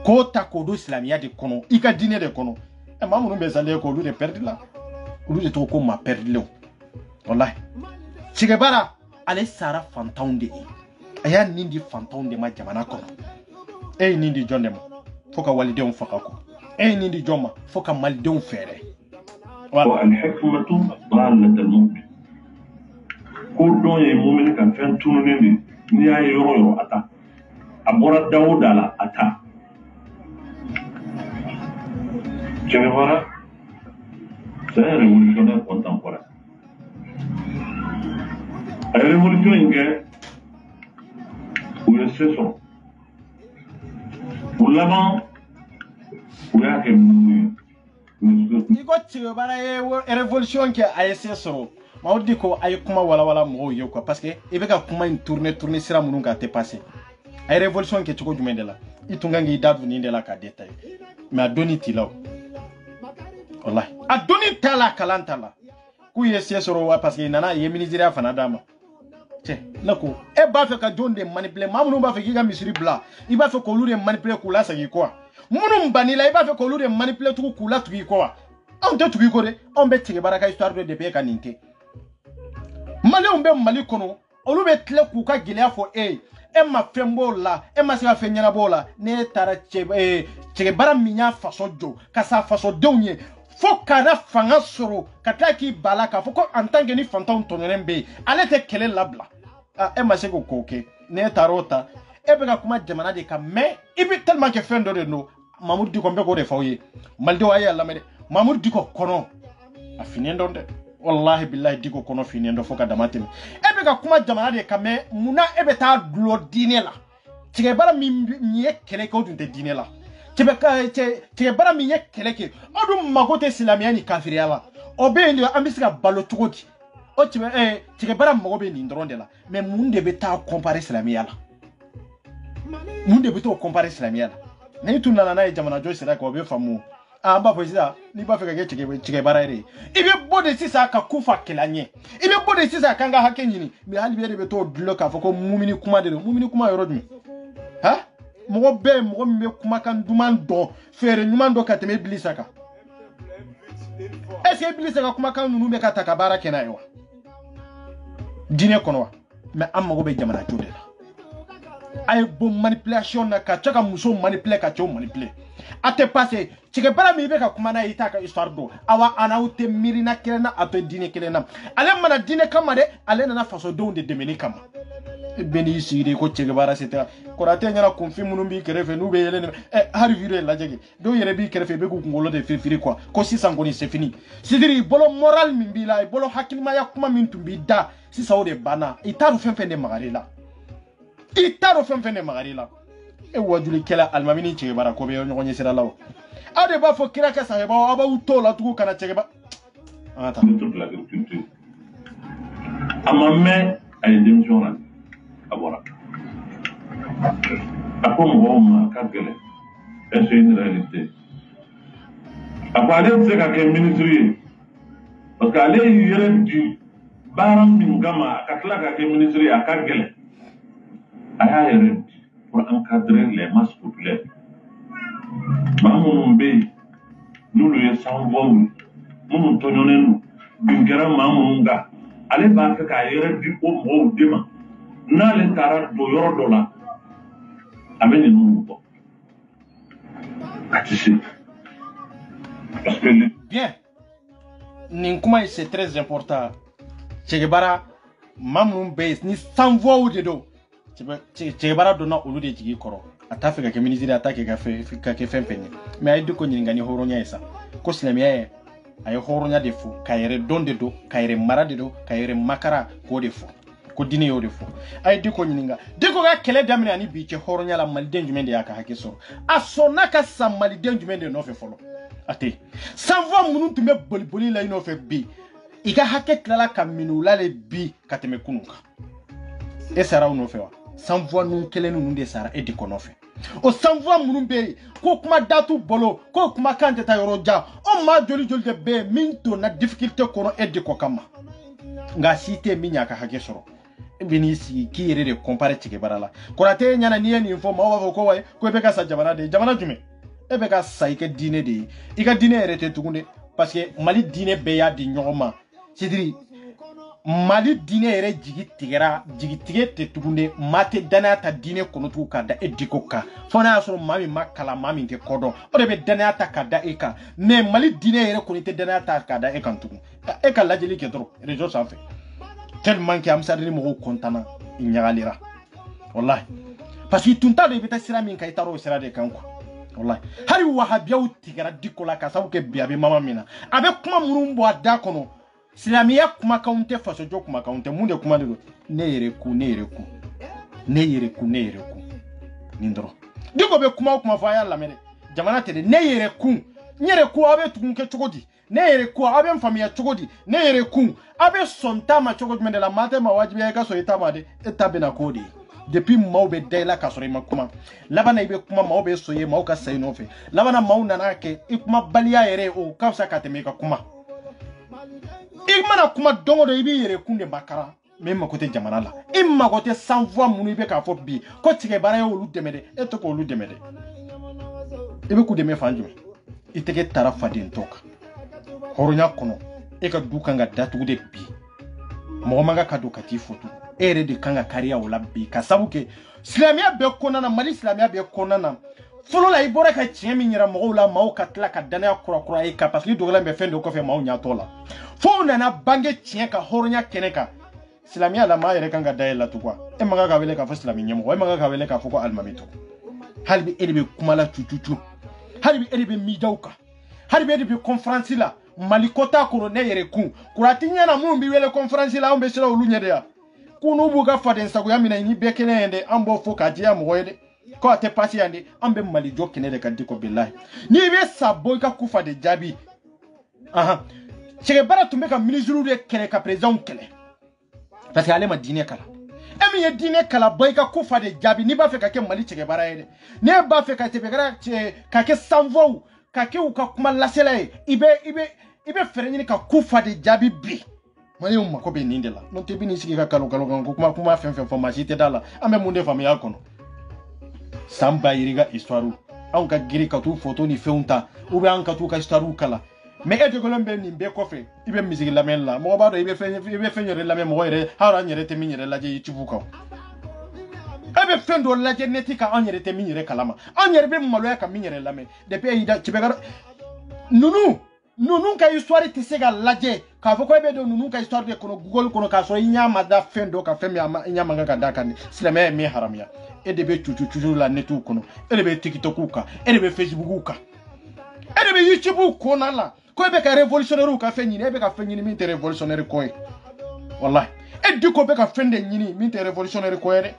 ko ta ko do islamia de kono ika dine de kono e mamu be sale ko lu de perdre la lu de to ko ma perdre lo wallahi Chigebara ale sara fantaunde aya nindi fantaunde ma jamana kono e nindi jonde mo foka walide on faka ko e nindi joma foka malide on fere wala al hikmatu dalat al mu'min ko don ye mu'min kan fen tunu ne ni ay yoro ata abora Dawuda la ata Chigebara c'est un révolutionnaire contemporain. La révolution est où le cessons. Pour l'avant, où il y a que nous. Digo Chigebara ye révolution ke ayese soro. Mamour Dicko ay kuma wala mo yo quoi parce que il ka kuma une tourner sira munun ka te passer. Ay révolution ke chiko jumende la. Itunga ngi dadu ni de la ka détail. Mais adoni tilaw. Wallahi adoni tala kalanta la ku yesi soro wa parce que nana ye ministère fana dama che nako e ba fe ka jonde manipuler mamu ba fe ki ga misiri bla i ba fe ko lu de manipuler ku la sagi quoi munu banila i ba fe ko lu de manipuler tu ku la tu quoi on te tu ko de on be Chigebara ka histoire de pays ka ninte mali on be mali kono olu be tle ku ka gilea fo e ma fembo la e ma se ka fe nyana bola ne tara Chigebara minya faso jo ka sa faso donye fo kana fanga soro kataki balaka fo ko en tant que ni fantan tononembe ale te kele labla e ma se ko koke ne tarota e be ka kuma jamana de ka mais ibi tellement que fin de no Mamour Dicko be ko de fawye maldo ayi Allah mede Mamour Dicko kono a finendo de wallahi billahi Dicko kono finendo fo ka damatemi e be ka kuma jamana de ka mais muna e be ta glo dine la Chigebara mi ye kele ko dun te dine la Chigebara mi ye keleke odu magote silamiya ni kafiriya la obe ndi ambisika balo tugodi o Chigebara magobe ni ndron de la mais mun de be ta comparer silamiya la mun de be to comparer silamiya la na tu nana na jamana jo sira ko be famu amba fo sisa ni ba fe ka Chigebara ere ibe bode sisa ka kufa kelanye ibe bode sisa kanga hakenyini mi hali be to dlo ka fo ko mumini kuma yoro dum ha mogo be mogo me kuma kan duman do fere nyuman do kateme Iblisa ka est-ce que Iblisa ka kuma kan nunu be ka takabara kena yo dine kono wa mais am mogo be jamana jode la ay bo manipulation na ka chaka muso manipuler ka cho manipuler ate passé Chigebara mi be ka kuma na ita ka histoire do awa ana ute mirina kelena ape dine kelena ale mana dine kama de ale na faso do de demeni kama beni sire ko Chigebara c'était korate nyana konfi munumbi kerefe nube yele hari vire la jege do yere bi kerefe be ku ngolo de firi quoi ko si sangoni c'est fini sidiri bolo moral min bi la bolo hakilima ya kuma min tumbi da si sawo de bana itaru fenfende magarila e wajuli kela almamini Chigebara ko be nyonye sira lawo ade ba fo kira ka sahe ba aba uto la tuku kana Chigebara ata toute l'agriculture amame a ye denmisɛnw na a bɔra a ko mɔgɔw ma ka gɛlɛn est-ce une réalité a ko ale tɛ se ka kɛ ministre ye parce que ale y'i yɛrɛ di baara min kama a ka tila ka kɛ ministre ye a ka gɛlɛn a y'a yɛrɛ di pour encadrer les masses populaires maa minnu bɛ yen n'olu ye sanubɔw ye minnu tɔɲɔnen don bin kɛra maa minnu kan ale b'a fɛ k'a yɛrɛ di o mɔgɔw de ma n'ale taara don yɔrɔ dɔ la a bɛ ninnu bɔ a tɛ se parce que bien nin kuma c'est très important Che Guevara maa minnu bɛ yen ni sanubɔw de don Che Guevara donna olu de jigi kɔrɔ a t'a fɛ ka kɛ ministre a t'a kɛ ka kɛ fɛn fɛn ye mais a ye Diko ɲininka ni hɔrɔnya ye sa ko silamɛya ye a ye hɔrɔnya de fɔ ka yɛrɛ dɔn de don ka yɛrɛ mara de don ka yɛrɛ makara k'o de fɔ ko diinɛ y'o de fɔ a ye Diko ɲininka Diko ka kɛlɛ daminɛ ani bi cɛ hɔrɔnya la maliden jumɛn de y'a ka hakɛ sɔrɔ a sɔnna ka sa maliden jumɛn de nɔfɛ fɔlɔ a tɛ sanfɔ minnu tun bɛ boli la i nɔfɛ bi i ka hakɛ tilala ka minɛ u la de bi ka tɛmɛ kunun kan e sara u nɔfɛ wa sanfɔ ninnu kelen ninnu de sara e Diko nɔfɛ o sanfɔ minnu bɛ yen ko kuma datu bolo ko kuma kan tɛ taa yɔrɔ jan o maa joli joli de bɛ yen min donna difficulté kɔnɔ e Diko kama nka si tɛ min y'a ka hakɛ sɔrɔ e bɛ n'i sigi k'i yɛrɛ de comparer Che Guevara la Konate ɲɛna n'i ye nin fɔ maaw b'a fɔ ko wayi ko e bɛ ka sa jamana de ye jamana jumɛn e bɛ ka sa i ka diinɛ de ye i ka diinɛ yɛrɛ tɛ tugun dɛ parce que Mali diinɛ bɛɛ y'a di ɲɔgɔn ma c'est-à-dire Mali diinɛ yɛrɛ jigitigɛ tɛ tugun dɛ maa tɛ danaya ta diinɛ kɔnɔ tugun k'a da e Diko kan fo n'a y'a sɔrɔ maa min ma kalan maa min tɛ kɔdɔn o de bɛ danaya ta k'a da e kan mais Mali diinɛ yɛrɛ kɔni tɛ danaya ta k'a da e kan tugun e ka lajɛli kɛ dɔrɔn réseau sanfɛ tellement que Amsa ni mɔgɔw content i ɲagalira wallahi parce que tun t'a dɔn i bɛ taa sira min kan i taara o sira de kan quoi wallahi hali wahabiyaw tigɛra Diko la ka sababu kɛ bi a bɛ mama min na a bɛ kuma minnu bɔ a da kɔnɔ silamɛya kumakanw tɛ fasojɔ kumakanw tɛ mun de kuma de don ne yɛrɛ ku nin dɔrɔn Diko bɛ kuma o kuma fɔ a y'a lamɛn dɛ jamana tɛ dɛ ne yɛrɛ ku n yɛrɛ ku aw bɛ tugun kɛ cogo di ne yɛrɛ ku aw bɛ n faamuya cogo di ne yɛrɛ ku aw bɛ sɔn ta ma cogo jumɛn de la maa tɛ ma wajibiya i ka sɔrɔ i ta ma dɛ e ta bɛna k'o de ye depuis maaw bɛ da i la k'a sɔrɔ i ma kuma laban na i bɛ kuma maaw bɛ sɔn i ye maaw ka sa i nɔfɛ laban na maaw nana kɛ i kuma baliya yɛrɛ o ka fisa ka tɛmɛ i ka kuma i mana kuma don o don i b'i yɛrɛ kun de makara mais i mako tɛ jamana la i mako tɛ sanfɔ minnu i bɛ k'a fɔ bi ko Che Guevara ye olu dɛmɛ dɛ e tɛ k'olu dɛmɛ dɛ i bɛ k'u dɛmɛ fan jumɛn i tɛgɛ taara faden tɔ kan hɔrɔnya kɔnɔ e ka du kan ka datugu de bi mɔgɔ man ka don ka t'i foto e yɛrɛ de kan ka kariya o la bi ka sabu kɛ silamɛya bɛɛ kɔnɔna na Mali silamɛya bɛɛ kɔnɔna na fɔlɔ la i bɔra ka tiɲɛ min yira mɔgɔw la maaw ka tila ka danaya kurakura i kan parce que i dogolen bɛ fɛn dɔ kɔfɛ maaw ɲatɔ la fo nana bange tiɲɛ ka hɔrɔnya kɛnɛ kan silamɛya la maa yɛrɛ kan ka da e la tugun e man kan ka wele k'a fɔ silamɛ ɲɛmɔgɔ e man kan ka wele k'a fɔ ko alimami tɔ hali bi e de bɛ kuma la cucucu hali bi e de bɛ midiyaw kan hali bi e de bɛ conférence la Mali kota kɔnɔ ne yɛrɛ kun kurati ɲɛna minnu bɛ wele conférence la anw bɛ siran olu ɲɛ de ya ko n'u b'u ka faden sagoya minɛ ni bɛɛ kɛnɛ ye dɛ an b'o fɔ k'a diya mɔgɔ ye dɛ ko a tɛ pasi yan de an bɛ Mali jɔ kɛnɛ de ka Diko bilahi n'i bɛ sa bɔ i ka kufa de jaabi Che Guevara tun bɛ ka ministre de kɛlɛ ka président kɛlɛ parce que ale ma diinɛ kalan e min ye diinɛ kalan bɔ i ka kufa de jaabi n'i b'a fɛ ka kɛ Mali Che Guevara ye dɛ n'e b'a fɛ ka ka kɛ sanfɔw ka kɛ u ka kuma lasela ye i bɛ fɛɛrɛ ɲini ka kufa de jaabi bi Maliɲɛnw mako bɛ nin de la n'o tɛ i bɛ n'i sigi ka kalo kan ko kuma fɛn fɛn fɔ maa si tɛ da la an bɛ mun de faamuya a kɔnɔ san ba yiri ka histoire anw ka girin ka t'u photo ni fɛnw ta ou bien an ka t'u ka histoire kala mais e dogolen bɛ nin bɛɛ kɔfɛ i bɛ musique lamɛnni la mɔgɔ b'a dɔn i bɛ fɛn yɛrɛ lamɛn mɔgɔ yɛrɛ hali an yɛrɛ tɛ min yɛrɛ lajɛ YouTube kan e bɛ fɛn dɔ lajɛ net kan an yɛrɛ tɛ min yɛrɛ kalama an yɛrɛ bɛ maloya ka min yɛrɛ lamɛn depuis e da Che Guevara nunu ka histoire tɛ se ka lajɛ k'a fɔ ko e bɛ don nunu ka histoire de kɔnɔ Google kɔnɔ k'a sɔrɔ i ɲɛ ma da fɛn dɔ ka fɛn min i ɲɛ man kan ka da kan silamɛya ye min haramiya e de bɛ cucu la netiw kɔnɔ e de bɛ TikTokiw kan e de bɛ Facebookiw kan e de bɛ YouTubew kɔnɔna la ko e bɛ ka révolutionnaire ka fɛn ɲini e bɛ ka fɛn ɲini min tɛ révolutionnaire ko ye wallahi e Diko bɛ ka fɛn de ɲini min tɛ révolutionnaire ko ye dɛ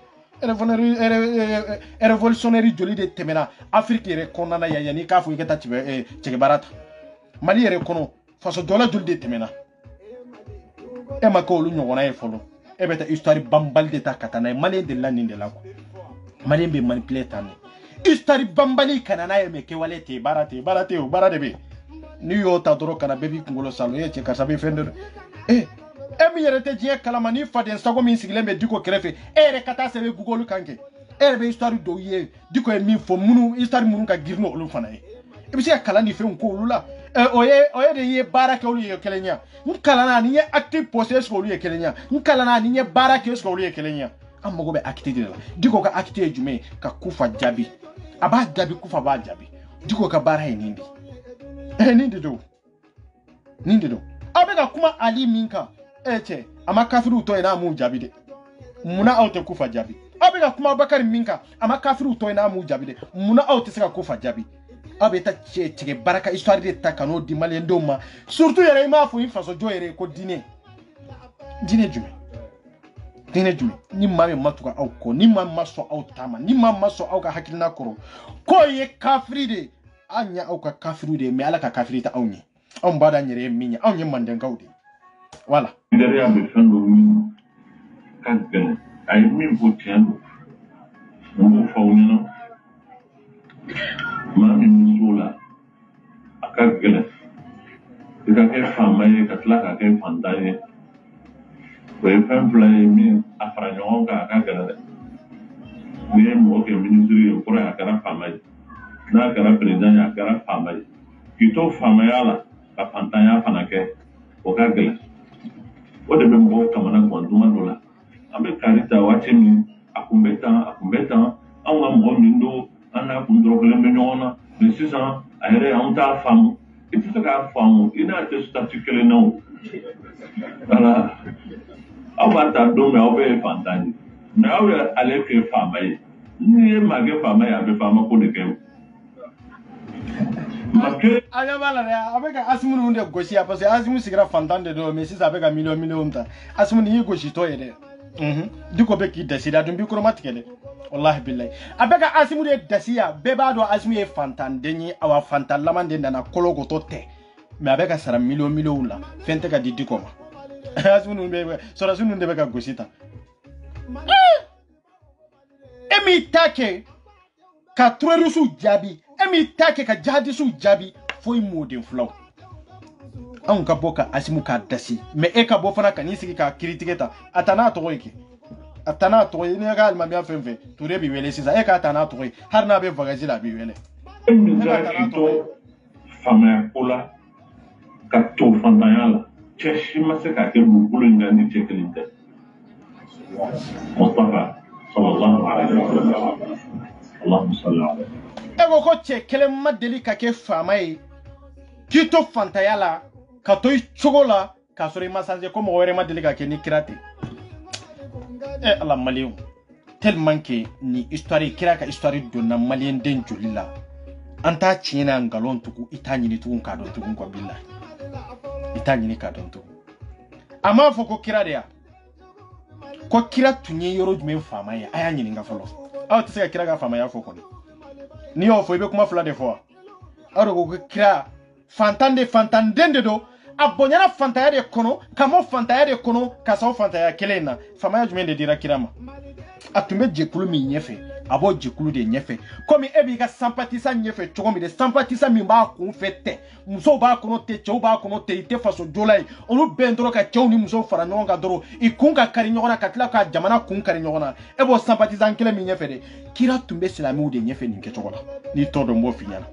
révolutionnaire joli de tɛmɛna Afrique yɛrɛ kɔnɔna yan yanni k'a fɔ i ka taa Che Guevara ta Mali yɛrɛ kɔnɔ faso dɔla joli de tɛmɛna e ma kɛ olu ɲɔgɔnna ye fɔlɔ e beta histoire bambal de ta katana malien de la ninde la ko malien be manipuler tane histoire bambali kanana e me ke walete barate o barade be ni yo ta doro kana bebi kungolo salo ye che karsa be fender mi yerete je kalama ni faden sago min siglembe diko krefe re kata sebe google kanke be histoire do ye diko e mi fo munu histoire munu ka girno olu fana e bi se kala ni fe nko olu la oye de ye barake olu ye kelenya nkalana ni ye active process olu ye kelenya nkalana ni ye barake olu ye kelenya amago be active de la diko ka active jume ka kufa jabi aba jabi kufa ba jabi diko ka bara e nindi nindi do abega kuma ali minka eche ama kafiru to ina mu jabi de muna auto kufa jabi abega kuma bakari minka ama kafiru to ina mu jabi de muna auto saka kufa jabi abeta che baraka histoire de takano di malien doma surtout yere ma fo faso jo yere ko dine jume ni mame matuka au ko ni mame maso au tama ni mame maso au ka hakilina koro ko ye kafiri de anya au ka kafiru de me ala ka kafiri ta aunye on bada nyere minya aunye manden gawde voilà derrière me fendo kan ben ay mi votiendo mo fawnino mami musula akagele ika ke famaye katla ka ke fandaye we pemplay mi afranyo ka akagele ni mo ke ministry ko ra kara famaye na kara president ya kara famaye kito famayala ka pantanya fanake o kagele o de be mo kamana kwanduma dola abe karita wache mi akumbeta anga mo mindo ana kundrogele menyona mais sisan ayere anta famu itu ka famu ina te statikele no ala awata do me obe fantani na awe aleke famaye ni mage famaye abe fama ko de ke aya bala ya abeka asmunu unde goshia parce asmunu sigira fantande do mais sisa abeka million ta asmunu yi goshi to yede diko be ki desida dum bi chromatique de wallahi billahi abeka asmunu de desia beba do asmunu e fantande ni awa fantal lamande na kologo to te mais abeka sara million la fente ka di diko ma asmunu be so asmunu de beka goshita emi take ka trorusu jabi emi take ka jadi su jabi foi modern flow an ka boka asimu ka dasi me e ka bo fana kan isiki ka criticata atana to yake atana to ne ga alma biya fenfe to rebi wele sisa e ka atana to har na be vagaji la bi wele emi ga to fama kula ka to fandayala cheshi masaka ke bukulu ngani chekelinte Mustafa sallallahu alaihi wasallam Allahumma salli alaihi ego ko che kelema deli ka ke famaye kito fantayala ka toy chogola ka sori massage ko mo were ma deli ka ke ni kirate ala malien tellement que ni histoire kira ka histoire donna malien den jolila anta china ngalon tuku itani ni tuku ka don tuku ko billahi itani ni ka don tuku ama foko kira de ya ko kira tunye yoro jume famaye aya nyini nga folo aw tse kira ga famaye foko ni o fo ibe kuma fula de fois aro ko kira fantandende do abonyana fantaya de kono kamo fantaya de kono kaso fantaya kelena famaya jumende dira kirama atumbe jekulu mi nyefe abo jekulu de nyefe komi ebi ga sympathisa nyefe chogomi de sympathisa mi ba ku fete muso ba kono te chew ba kono te ite faso jolai onu bendro ka chew ni muso fara nyonga doro ikunga kari nyona katla ka jamana kun kari nyona ebo sympathisa nkele mi nyefe de kira tumbe islami de nyefe ni ke chogola ni todo mo finyana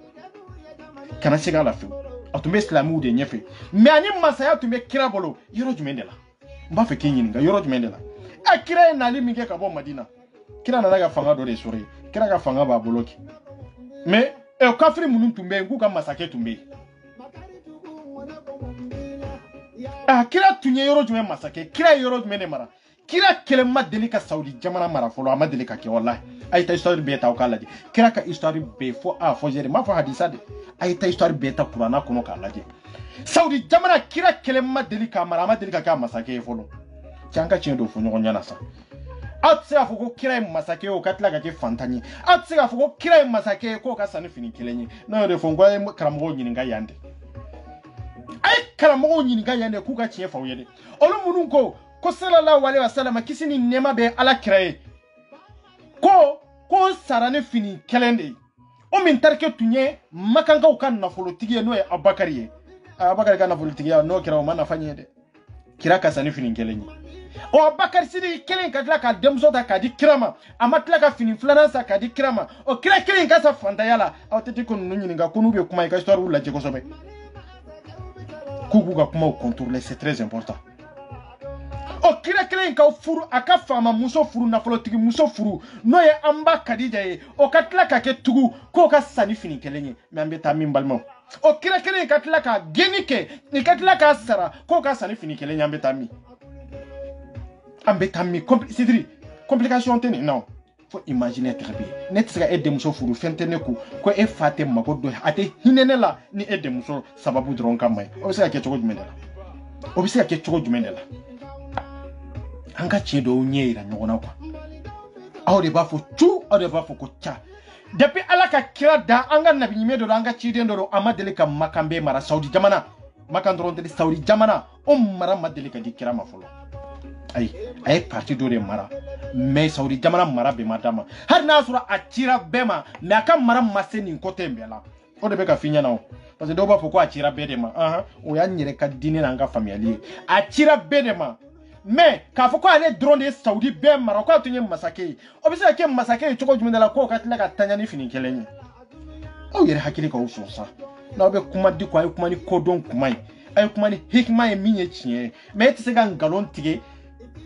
kana siga la fi atumbe islami de nyefe me ani masaya tumbe kira bolo yoro jumendela mba fe kinyinga yoro jumendela akira na limi ke ka bo madina kira na daga fanga do de sori kira ga fanga ba boloki me e kafiri munun tumbe ngu ka masake tumbe kira tunye yoro jume masake kira yoro jume ne mara kira kelema delika saudi jamana mara folo ama delika ke wallahi ay ta histoire be ta okalaje kira ka histoire be fo a fo jere ma fo hadisa de ay ta histoire be ta qur'ana kono kalaje saudi jamana kira kelema delika mara ama delika ka masake folo changa chindo fo nyogo nyana sa atse afoko kira masake o katla ga ke fantani atse afoko kira masake ko ka sani fini kelenyi no de fo ngwa karamo nyininga yande ay karamo nyininga yande ku ka chie fa yede olu munun ko ko sallallahu alaihi wasallam kisi ni nema be ala kiraye ko sarane fini kelende o min tarke tunye makanga ukan nafolo tigiye no e Abubakar ye Abubakar ka nafolo tigiye no kira o man nafanye de kira ka sani fini kelenye o Abubakar sidi kelen ka tla ka demso ta ka di kirama amatla ka fini flana sa ka di kirama o kira kelen ka sa fanda yala o tete ko nunyi nga kunu be kuma ka histoire ula je ko sobe kuku ka kuma o contrôler c'est très important o kira kelen ka furu aka fama muso furu nafolo tigi muso furu no ye amba Khadija ye o ka tla ka ke tugu ko ka sani fini kelenye me ambe ta min balmo o kira kelen ka tla ka genike ni ka tla ka sara ko ka sani fini kelenye ambe ta mi c'est complication tene non faut imaginer très bien net sera aide muso furu fentene ko e fate magodo ate hinene la ni aide muso sababu dron kamay o se ake chogo jumendela o bi se ake chogo jumendela anga chedo nyeira nyogona kwa awde ba fo tu awde ba fo ko cha depuis alaka kira da anga nabi nyimedo anga chide ndoro amadele ka makambe mara Saudi jamana makandron de Saudi jamana mara madele ka dikira mafolo ay parti do de mara mais Saudi jamana mara be madama har na sura atira bema mais aka mara maseni ko tembela o de be ka finya nawo parce que do ba fo ko atira bedema o ya nyere ka dini na nga familier atira bedema mais ka fo ko ale drone de Saudi be mara ko atunye masake o be se ke masake choko jumendala ko ka tila ka tanyani fini kelenye o yere hakili ka uso sa na be kuma di ko ay kuma ni kodon kuma ay kuma ni hikma e minye chie mais tse ga ngalon tige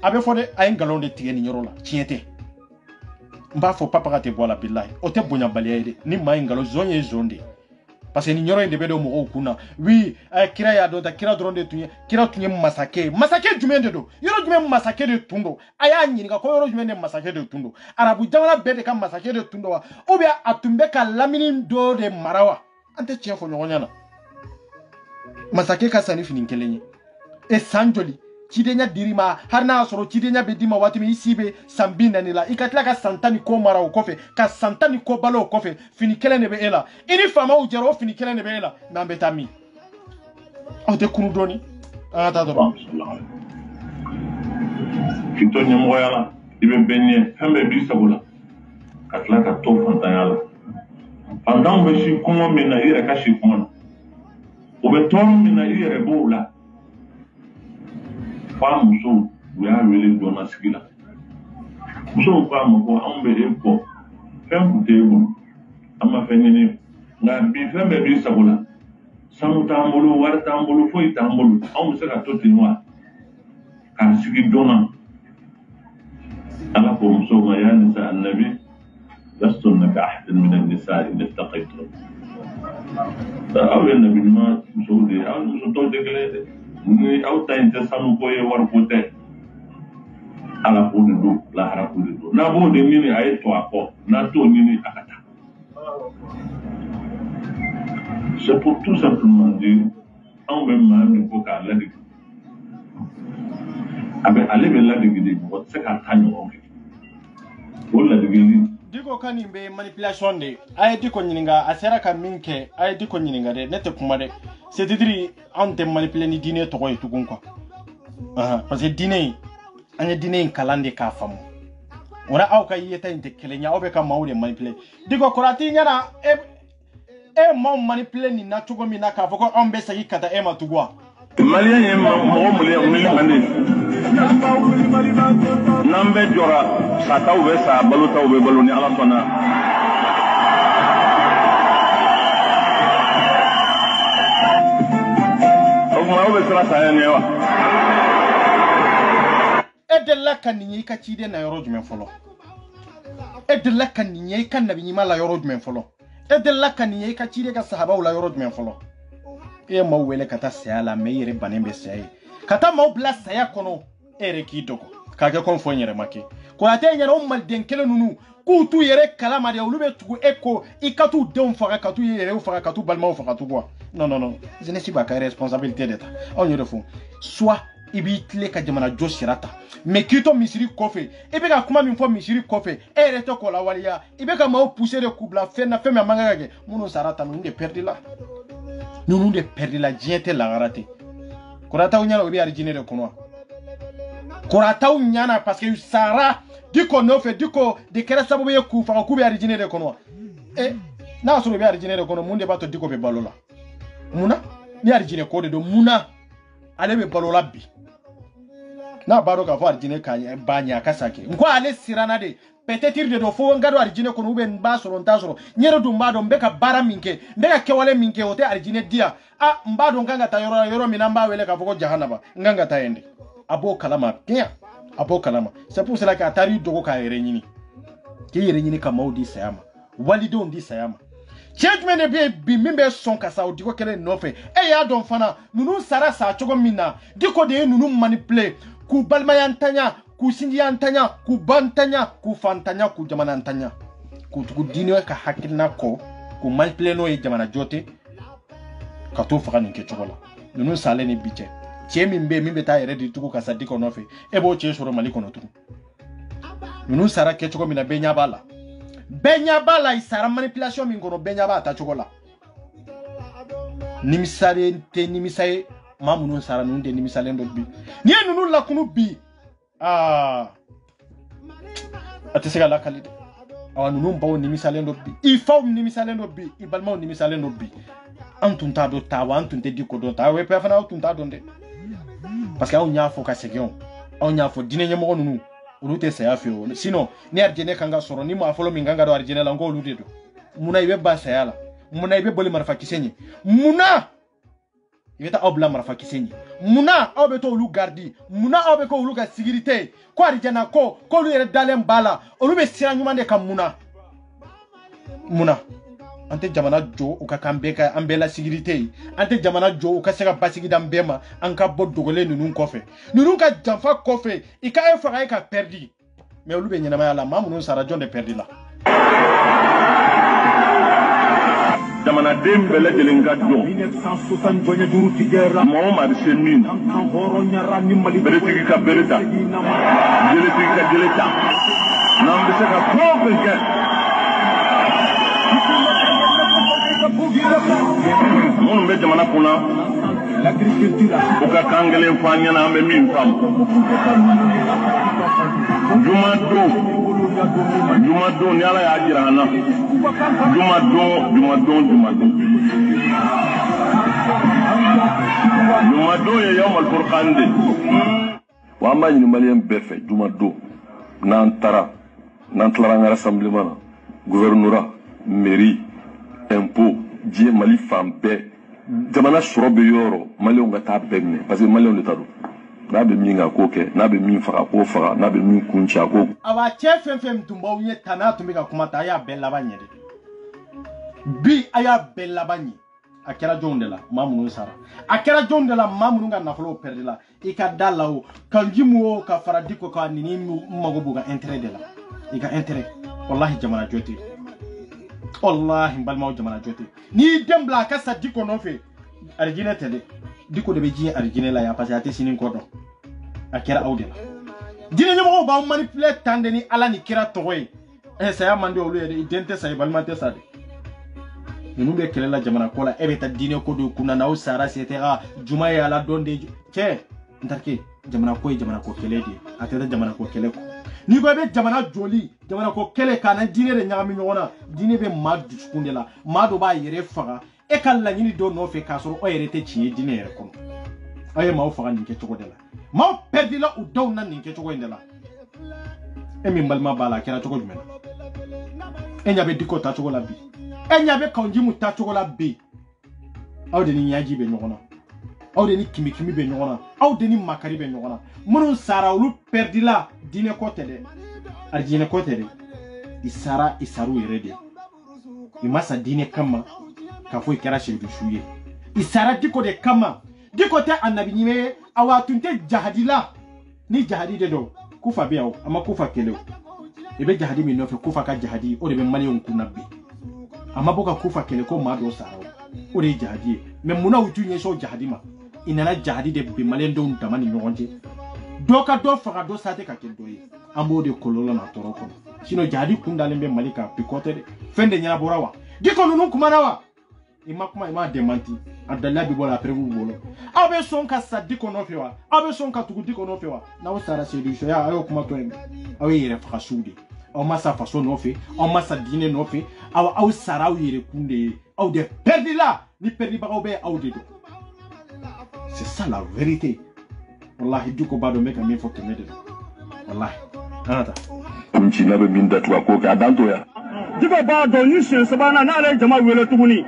abe fode ay ngalon de tige ni nyoro la chiete mba fo papa ka te bola billahi o te bonya baliade ni may ngalo zonye zonde parce que ni nyoro inde bedo mo okuna oui kira ya do ta kira dronde tunye masake jumende do yoro jume masake de tundo aya nyini ka ko yoro jume masake de tundo arabu jamana bede ka masake de tundo wa obi atumbe ka lamini do de marawa ante chien fo nyonyana masake ka sani fini kelenye e sanjoli chidenya dirima harna soro chidenya bedima watimi isibe sambina nila ikatla ka santani ko mara o kofe ka santani ko balo o kofe fini kelene be ela ini fama u jero fini kelene be ela nambe tami o de kunu doni ta do fito nyamo yala ibe benye hambe bi sabola katla ka to fantayala pendant be shi kuma mena ire ka shi kuma o be tom mena ire bola fa muso we are really dona sigila muso fa mo ko ambe e ko fem table ama fenini na bi fembe bi sabola samu tambulu war tambulu foi tambulu am se ka to tinwa kan sigi dona ala ko muso ma ya nisa annabi lastunna ka ahad min an-nisa in ittaqaytum aw annabi ma muso de aw muso to de gele ni auta intesanu ko e war pote ala ko do la hara ko do na bo de nini ay to ako na to nini akata c'est pour tout simplement dire on même man ko ka la de abe ale be la de gidi ko se ka tanyo o wala de gidi diko kani be manipulation de ay diko nyininga asera ka minke ay diko nyininga de nete kuma de c'est-à-dire on te manipuler ni dîner to koy tugun quoi parce que dîner anya dîner kalande ka famu ora aw ka yeta inte kelenya obe ka mawde manipuler diko korati nyana e mo manipuler ni na tugo mi na ka foko on be sagi kata e ma tugwa malien ye mo mulé on ande nambe jora sa taw be sa baluta be baloni ala sona edella kan ni ka chide na yoro jumen folo edella kan ni kan nabi ni mala yoro jumen folo edella kan ni ka chide ka sahaba wala yoro jumen folo e ma wele kata sala me yere banembe sai kata ma bla saya kono ere ki dogo kage kon fo nyere make ko ate nyere o mal denkele nunu ku tu yere kala ma de ulube tugu eko ikatu de fara katu yere fara katu balma fara tu quoi non je ne suis pas responsabilité d'état on y refond soit ibi tle ka jamana jo sirata mais kito misiri kofe ibe ka kuma min fo misiri kofe reto ko la waliya ibe ka ma pousser de kubla fena fema mangage muno sarata no de perdi la jiete la garate kurata unyala obi arjine de kunwa korataw nyana parce que sara diko no fe diko de kera sababu ye ku fa ku be arigine de kono na so be arigine de kono munde bato diko be balola muna ni arigine ko de do muna ale be balola bi na baro ka fo arigine ka banya kasake nko ale sirana de peut-être de do fo ngado arigine kono ube mba soro ntasoro nyero do mbado mbeka bara minke mbeka kewale minke ote arigine dia mbado nganga ta yoro minamba wele ka foko jahanaba nganga ta ende abo kalama bien abo kalama c'est pour cela que atari dogo ka yerenyini ke yerenyini ka maudi sayama walido ndi sayama judgment be bi mimbe son ka saudi ko kele nofe ya don fana nunu sara sa chogo mina diko de nunu manipulate ku balmayantanya ku sinjiyantanya ku bantanya ku fantanya ku jamanantanya ku dino ka hakilna ko ku manipulate no e jamana jote ka to faka ninke chogola nunu sale ni biche chemi mbe ta yere di tuku ka sadiko nofe ebo che shoro mali kono tuku nunu sara ke chogo mina benya bala isara manipulation min kono benya ba ta chogola nimisale mamunu sara nunde nimisale ndo bi ni nunu la kunu bi atesega la kalide awa nunu mbawo nimisale ndo bi ifaw nimisale ndo bi ibalma nimisale ndo bi antunta do tawa antunte diko do tawa we pefana antunta do nde parce que on nya fo ka segion on nya fo dine nyemo nunu urute saya fio sinon ni arjene kanga soro ni mo afolo minganga do arjene la ngo ulude do muna ibe ba sayala muna ibe boli marfa kisenyi muna ibeta obla marfa kisenyi muna obeto ulu gardi muna obeko ulu ka sécurité ko arjena ko lu yere dalem bala olu be sira nyumande kam muna ante jamana jo uka kambeka ambela sécurité ante jamana jo uka sega basigi dambema anka bodogole nunun kofe nunun ka jamfa kofe ika e faga ka perdi mais olu be nyina ma yala mamu sara jonde perdi la jamana dembele jelenga jo 1960 gonya duru tigera Muhammad Semin horo nyara ni mali beretigi ka bereta jeletigi ka jeleta nambe seka province mon be jamana kuna l'agriculture uka kangele fanya na ambe min fam jumado ni ala ya jirana jumado ya yawm al-furqan de wa ma ni malien befe jumado nan tara rassemblement gouvernorat mairie impôt die mali fambe jamana sorobe yoro malien ngata benne parce que malien de tado na be minga koke na be min faka ko faka na be min kuncha ko awa chefem tumba unye tana tumbika kumata aya bella banye bi aya bella banye akera jondela mamunu sara akera jondela mamunu nga nafolo perdela ika dalao kanjimu ka faradiko ka nini magobuga intérêt de la ika intérêt wallahi jamana joti wallahi balma jamana joti ni dembla ka sadiko no fe arjine tele diko de beji arjine la ya parce ate sinin ko don akera awdela dine nyamo ba manipulate tande ni ala ni kira toy saya mande olu yede idente say balmante sade nunu be kelela jamana kola ebeta dine ko do kuna na usara c'était juma ya la donde ke ntarke jamana ko kelede ateda jamana ko keleko ni go be jamana joli jamana ko kele kana dine re nyami nyona dine be madu skundela madu ba yere faga e kala nyini do no fe kasoro o yere te chi dine yere kono aye ma o faga ninke choko dela ma perdila u daw nan ninke choko ndela emi mbalma bala kera choko jumena enya be diko ta choko la bi enya be kanji mu ta choko la bi awde ni nyaji be nyona awde ni kimi be nyona awde ni makari be nyona munun sara ulu perdila dine ko tede arjine ko tede isara isaru yerede imasa dine kama kafo ikera shedu shuye isara diko de kama diko te annabi nyime awatunte jahadila ni jahadi de do kufa biawo ama kufa kelew ebe jahadi mi nofe kufa ka jahadi o de be mali on kunabi ama boka kufa kele ko ma do saraw o de jahadi me muna wutu nye so jahadi ma inana jahadi de be mali ndo ntamani nyonje doka do faga do sate ka kendo yi ambo de kololo na toroko sino jahadi kunda lembe malika pikote de fende nyana borawa diko nunu kumanawa ima kuma ima démenti adalla bi bola après vous bolo abe son ka sadi kono fewa abe son ka tugu di kono fewa na usara solution ya ayo kuma to en awe yere fa suudi aw masa façon no fe aw masa dine no fe aw sara aw yere kunde aw de perdi là ni perdi ba aw be aw de do c'est ça la vérité wallahi duko bado meka mi fokke mede wallahi anata kunci na be min da tuwa ko ka danto ya diga ba do ni sen sabana na le jama wele tuguni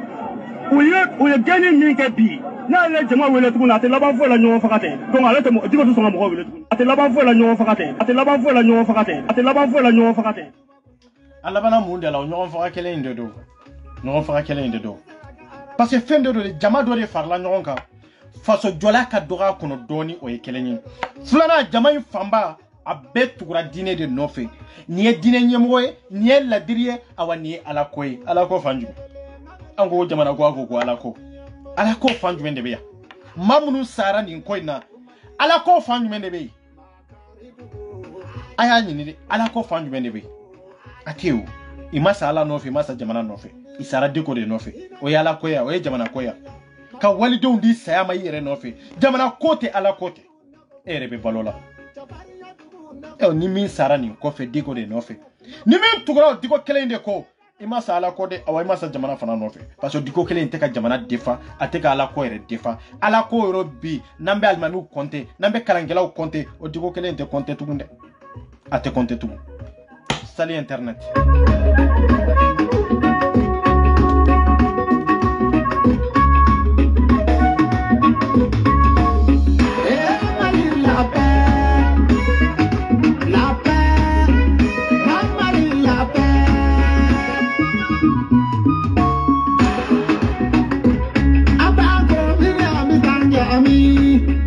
uye gani min ke bi na le jama wele tuguni ate laban fo la nyon fakate donc ale te diga to so mo wele tuguni ate laban fo la nyon fakate ate laban fo la nyon fakate ate laban fo la nyon fakate alla bana munde la nyon faka kele inde do nyon faka kele inde do parce que fin de do jama do de farla nyon ka faso jola ka doga kono doni o ye kele nyin fulana jama famba a bɛɛ tugura diinɛ de nɔfɛ nin ye diinɛ ɲɛmɔgɔ ye nin ye ladiri ye awa nin ye ala ko ye ala ko fan jumɛn an ko jamana ko a ko ala ko fan jumɛn de bɛ yan maa minnu sara nin ko in na ala ko fan jumɛn de bɛ yen a y'a ɲini de ala ko fan jumɛn de bɛ yen a tɛ o i ma sa ala nɔfɛ i ma sa jamana nɔfɛ i sara deko de nɔfɛ o ye ala ko ya o ye jamana ko ya ka walidenw di saya ma i yɛrɛ nɔfɛ jamana ko tɛ ala ko tɛ e yɛrɛ bɛ balo la ni min sara nin kɔfɛ diko de nɔfɛ ni min tugura diko kelen de ko i ma sa ala ko de awa i ma sa jamana fana nɔfɛ parce que diko kelen tɛ ka jamana defa a tɛ ka ala ko yɛrɛ defa ala ko yɔrɔ bi n'an bɛ alimamiw kɔnte n'an bɛ kalankɛlaw kɔnte o diko kelen tɛ kɔnte tugun dɛ a tɛ kɔnte tugun sali internet Ami